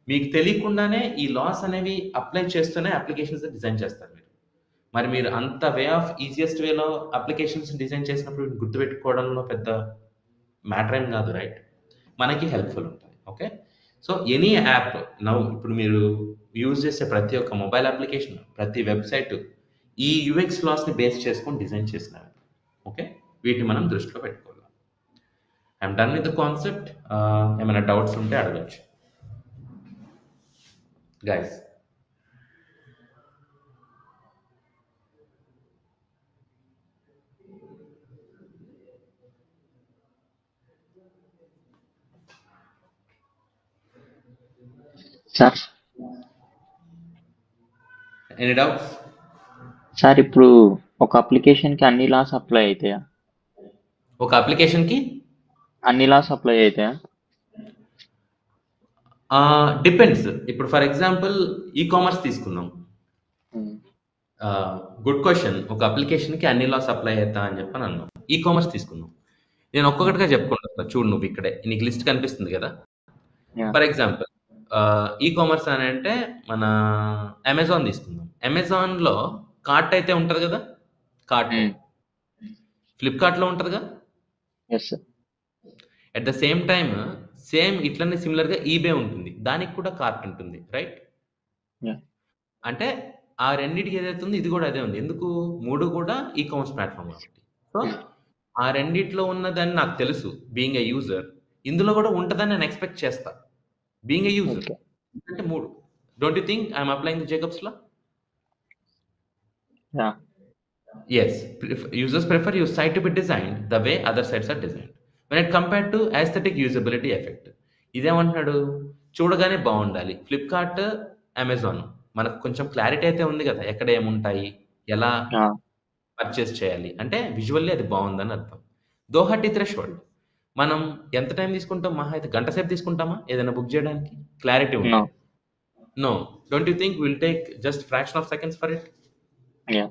మీకు తెలియకుండానే ఈ లాస్ అనేవి అప్లై చేస్తూనే అప్లికేషన్స్ డిజైన్ చేస్తారు మీరు. మరి మీరు అంత వే ఆఫ్ ఈజియెస్ట్ వేలో అప్లికేషన్స్ డిజైన్ చేసినప్పుడు గుర్తుపెట్టుకోవడంలో పెద్ద మ్యాటర్ ఏం కాదు, రైట్? మనకి హెల్ప్ఫుల్ ఉంటుంది. Okay, so any app now, ఇప్పుడు మీరు యూజ్ చేసే ప్రతి ఒక్క మొబైల్ అప్లికేషన్, ప్రతి వెబ్సైట్ ఈ యూఎక్స్ లాస్ని బేస్ చేసుకొని డిజైన్ చేసినారు. ఓకే, వీటిని మనం దృష్టిలో పెట్టుకోవాలి. I'm done with the concept. ఏమైనా డౌట్స్ ఉంటే అడగచ్చు guys. Sir any doubts? Sir ఇప్పుడు ఒక అప్లికేషన్కి అన్ని లాస్ అప్లై అవుతాయా? ఒక అప్లికేషన్కి అన్ని లాస్ అప్లై అవుతాయా? డిపెండ్స్. ఇప్పుడు ఫర్ ఎగ్జాంపుల్ ఈ కామర్స్ తీసుకుందాం. Good question. ఒక అప్లికేషన్కి అన్ని లాస్ అప్లై అవుతా అని చెప్పని అన్నాం. ఈ కామర్స్ తీసుకుందాం. నేను ఒక్కొక్కటిగా చెప్పుకుంటా. చూడు, నువ్వు ఇక్కడే నీకు లిస్ట్ కనిపిస్తుంది కదా. ఫర్ ఎగ్జాంపుల్ ఈ కామర్స్ అని అంటే మన అమెజాన్ తీసుకుందాం. అమెజాన్లో కార్ట్ అయితే ఉంటుంది కదా, కార్ట్ ఫ్లిప్కార్ట్లో ఉంటుందిగా. Yes sir. At the same time same ఇట్లనే సిమిలర్గా ఈబే ఉంటుంది, దానికి కూడా కార్ట్ ఉంటుంది, రైట్? యా. అంటే ఆ రెండిటికి ఏదైతే ఉందో ఇది కూడా అదే ఉంది. ఎందుకు? మూడు కూడా ఈ కామర్స్ ప్లాట్ఫామ్ కాబట్టి. సో ఆ రెండిట్లో ఉన్నదని నాకు తెలుసు, బీయింగ్ ఏ యూజర్. ఇందులో కూడా ఉంటుందని నేను ఎక్స్పెక్ట్ చేస్తా, బీయింగ్ ఏ యూజర్. ఓకే. అంటే మూడు. Don't you think I'm applying the Jacob's law? Yeah. Yes, users prefer your site to be designed the way other sites are designed when it compared to aesthetic usability effect. ఇదేమంటున్నాడు? చూడగానే బాగుండాలి. Flipkart, Amazon మనకు కొంచెం clarity అయితే ఉంది కదా, ఎక్కడ ఏముంటాయి, ఎలా యా. పర్చేస్ చేయాలి అంటే విజువల్లీ అది బాగుందని అర్థం. దోహట్టి థ్రెషోల్డ్ మనం ఎంత టైం తీసుకుంటాం? మహా అయితే గంట సేపు తీసుకుంటామా ఏదైనా బుక్ చేయడానికి? Clarity no. ఉంటే. No. Don't you think will take just fraction of seconds for it? Yeah.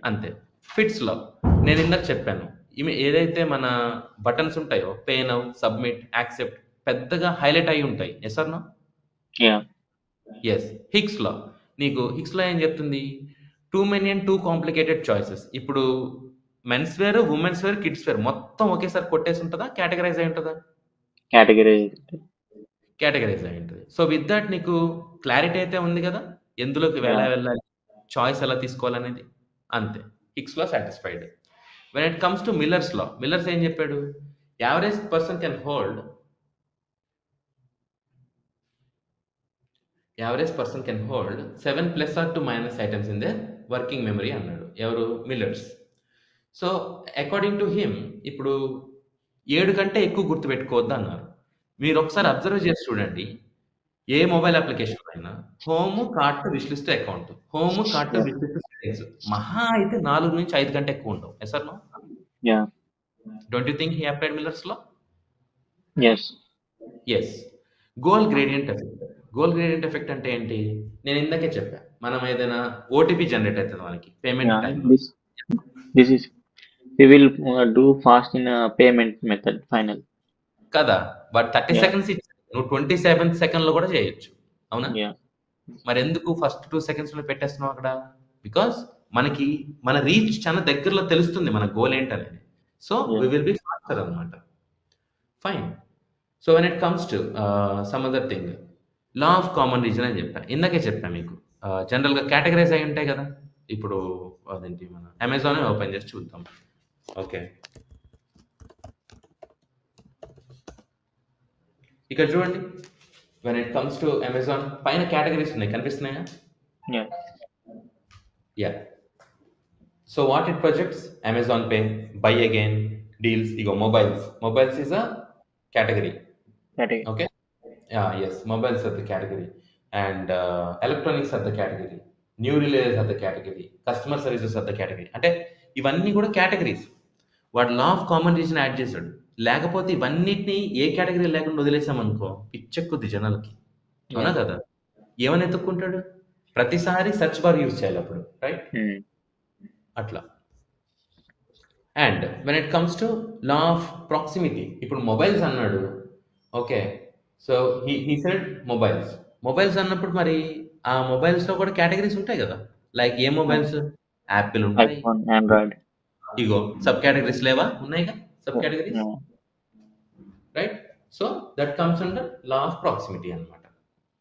అంతే. ఫిట్స్‌లో నేను ఇందాక చెప్పాను. ఇవి ఏదైతే మన బటన్స్ ఉంటాయో, పే నౌ, సబ్మిట్, యాక్సెప్ట్ పెద్దగా హైలైట్ అయ్యి ఉంటాయి. Yes or no? Yeah. Yes. హిక్స్‌లో నీకు హిక్స్‌లో ఏం చెప్తుంది? Too many and too complicated choices. ఇప్పుడు men's wear, women's wear, kids wear మొత్తం ఒకేసారి కొట్టేసి ఉంటదా? కేటగరైజ్ అయి ఉంటదా? కేటగిరీ. కేటగరైజ్ అయి ఉంటది. సో విత్ దట్ నీకు క్లారిటీ అయితే ఉంది కదా, ఎందులోకి యా. ఎలా వెళ్ళాలి, చాయిస్ ఎలా తీసుకోవాలనేది. అంతే. హిక్స్‌లో satisfied. When it comes to Miller's law, Miller's ఏం చెప్పాడు? Average person can hold 7 plus or 2 minus items in there working memory అన్నాడు. ఎవరు? Miller's. So according to him ఇప్పుడు 7 కంటే ఎక్కువ గుర్తుపెట్టుకోవద్దు అన్నారు. మీరు ఒకసారి అబ్జర్వ్ చేసి చూడండి, ఏ మొబైల్ అప్లికేషన్ అయినా home, cart, wish list, account, home, cart, yeah. Wish list, settings మహా అయితే 4 నుంచి 5 కంటే ఎక్కువ ఉండవు. Yes or no? Yeah. Don't you think he applied Miller's law? Yes. Yes. Goal gradient effect. Goal gradient effect అంటే ఏంటి? నేను ఇందాకే చెప్పా, మనం ఏదైనా ఓటీపీ జనరేట్ అవుతుంది మనకి పేమెంట్ యా. టైంలో This is we will do fast in a payment method final. కదా. But 30 Yeah. సెకండ్స్ ఇచ్చి నువ్వు 27 సెకండ్లో కూడా చేయొచ్చు, అవునా? Yeah. మరి ఎందుకు ఫస్ట్ 2 సెకండ్స్లో పెట్టేస్తున్నావు అక్కడ? బికాస్ మనకి మన రీచ్ చాలా దగ్గరలో తెలుస్తుంది మన గోల్ ఏంటనేది. So we Yeah. Will be faster అనమాట. Fine. So when it comes to some other thing, law of common region అని చెప్పా, ఇందాకే చెప్పా మీకు. జనరల్గా కేటగరైజ్ అయి ఉంటాయి కదా. ఇప్పుడు అదేంటి, మన అమెజాన్ ఓపెన్ చేసి చూద్దాం. ఓకే, ఇక్కడ చూడండి. When it comes to Amazon పైన కేటగిరీస్ ఉన్నాయి, కనిపిస్తున్నాయా? Yeah. Yeah. So what it projects? Amazon pay, by again, deals. Ego mobiles. Mobiles is a category. Category. Okay. Yes, mobiles are the category, and electronics are the category. New releases are the category. Customer services are the category. అంటే ఇవన్నీ కూడా categories. వాడు లా of common reason add చేశాడు. లేకపోతే ఇవన్నిటిని ఏ category లేకుండా వదిలేసామనుకో పిచ్చెక్కుద్ది జనాలకి, అవునా Yeah. కదా? ఏమని ఎత్తుక్కుంటాడు? ప్రతిసారి సెర్చ్ బార్ యూజ్ చేయాలి అప్పుడు, రైట్? అట్లా. And when it comes to law of proximity, ఇప్పుడు మొబైల్స్ అన్నాడు. Okay, so he said mobiles. Mobiles అన్నప్పుడు మరి ఆ మొబైల్స్లో కూడా కేటగిరీస్ ఉంటాయి కదా. లైక్ ఏ మొబైల్స్? యాపిల్ ఉంటాయి, iPhone, Android. ఇగో సబ్ కేటగిరీస్ లేవా? ఉన్నాయిగా sub Yeah. Categories, Yeah. Right? So that comes under law of proximity అనమాట.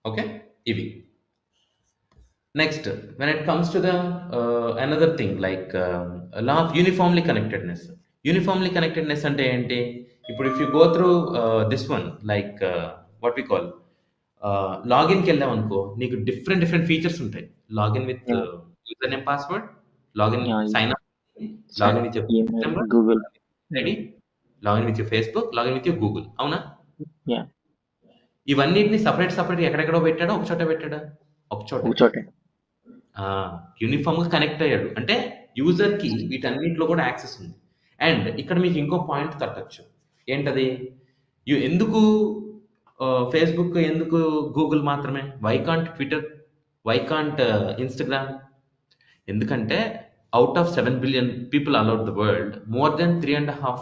ఓకే, ఇవి. Next, when it comes to the another thing like law of uniformly connectedness. Uniformly connectedness అంటే ఏంటి? ఇప్పుడు if you go through this one like what we call లాగిన్కి వెళ్ళాం అనుకో, నీకు different different features ఉంటాయి. Login with Yeah. User name, password, login Yeah. Sign up, Sign login up, with your email, number, Google. ID, login with your Facebook, login with your Google, అవునా? Yeah. ఇవన్నిటిని separate separate ఎక్కడెక్కడో పెట్టాడా? ఒక చోట పెట్టాడా? ఒక చోట. కూర్చోటే. యూనిఫామ్గా కనెక్ట్ అయ్యాడు అంటే యూజర్కి వీటన్నిటిలో కూడా యాక్సెస్ ఉంది. అండ్ ఇక్కడ మీకు ఇంకో పాయింట్ తట్టచ్చు. ఏంటది? ఎందుకు ఫేస్బుక్, ఎందుకు గూగుల్ మాత్రమే? Why can't Twitter, why can't Instagram? ఎందుకంటే out of 7 billion people all over the world, more than 3.5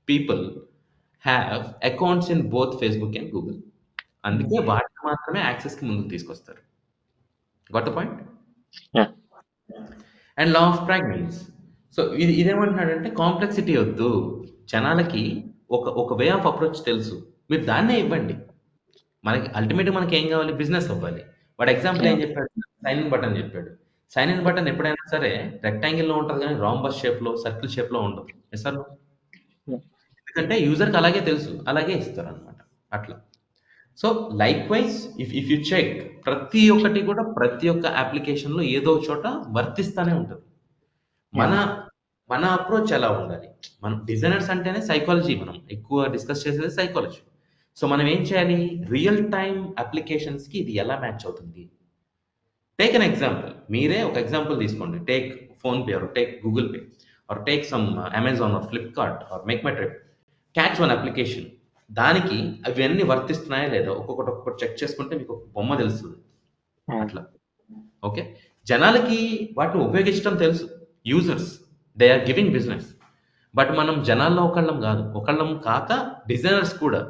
people have accounts in both Facebook and Google. అందుకే వాటికి మాత్రమే యాక్సెస్కి ముందుకు తీసుకొస్తారు. Got a point. Yeah. And law of pragnanz. సో ఇదేమంటున్నాడంటే complexity వద్దు, జనాలకి ఒక వే ఆఫ్ అప్రోచ్ తెలుసు, మీరు దాన్నే ఇవ్వండి. మనకి అల్టిమేట్గా మనకి ఏం కావాలి, బిజినెస్ అవ్వాలి. వాడు ఎగ్జాంపుల్ ఏం Yeah. చెప్పాడు, సైన్ ఇన్ బటన్ చెప్పాడు. సైన్ ఇన్ బటన్ ఎప్పుడైనా సరే రెక్టాంగిల్లో ఉంటుంది కానీ రాంబస్ షేప్లో సర్కిల్ షేప్లో ఉండదు. Yes sir? Yeah. ఎందుకంటే యూజర్కి అలాగే తెలుసు, అలాగే ఇస్తారు అనమాట. అట్లా. So likewise if you check, ప్రతి ఒక్కటి కూడా ప్రతి ఒక్క అప్లికేషన్లో ఏదో ఒక చోట వర్తిస్తానే ఉంటుంది. మన Yeah. మన అప్రోచ్ ఎలా ఉండాలి, మనం డిజైనర్స్ అంటేనే సైకాలజీ, మనం ఎక్కువ డిస్కస్ చేసేది సైకాలజీ. సో మనం ఏం చేయాలి, రియల్ టైమ్ అప్లికేషన్స్కి ఇది ఎలా మ్యాచ్ అవుతుంది. టేక్ అన్ ఎగ్జాంపుల్, మీరే ఒక ఎగ్జాంపుల్ తీసుకోండి. Take PhonePe or take Google Pay or take some Amazon or Flipkart or MakeMyTrip. Catch one application, దానికి అవన్నీ వర్తిస్తున్నాయా లేదా ఒక్కొక్కటి చెక్ చేసుకుంటే మీకు ఒక బొమ్మ తెలుస్తుంది. Yeah. అట్లా. ఓకే, జనాలకి వాటిని ఉపయోగించడం తెలుసు, users they are giving business. But మనం జనాల్లో ఒకళ్ళం కాదు, ఒకళ్ళం కాక డిజైనర్స్ కూడా.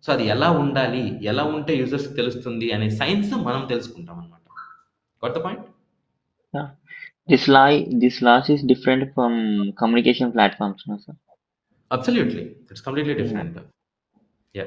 సో అది ఎలా ఉండాలి, ఎలా ఉంటే యూజర్స్కి తెలుస్తుంది అనే సైన్స్ మనం తెలుసుకుంటాం అనమాట. కొత్త point. Yeah. This law is different from communication platforms, no, sir? Absolutely, it's completely Yeah. Different. Yeah.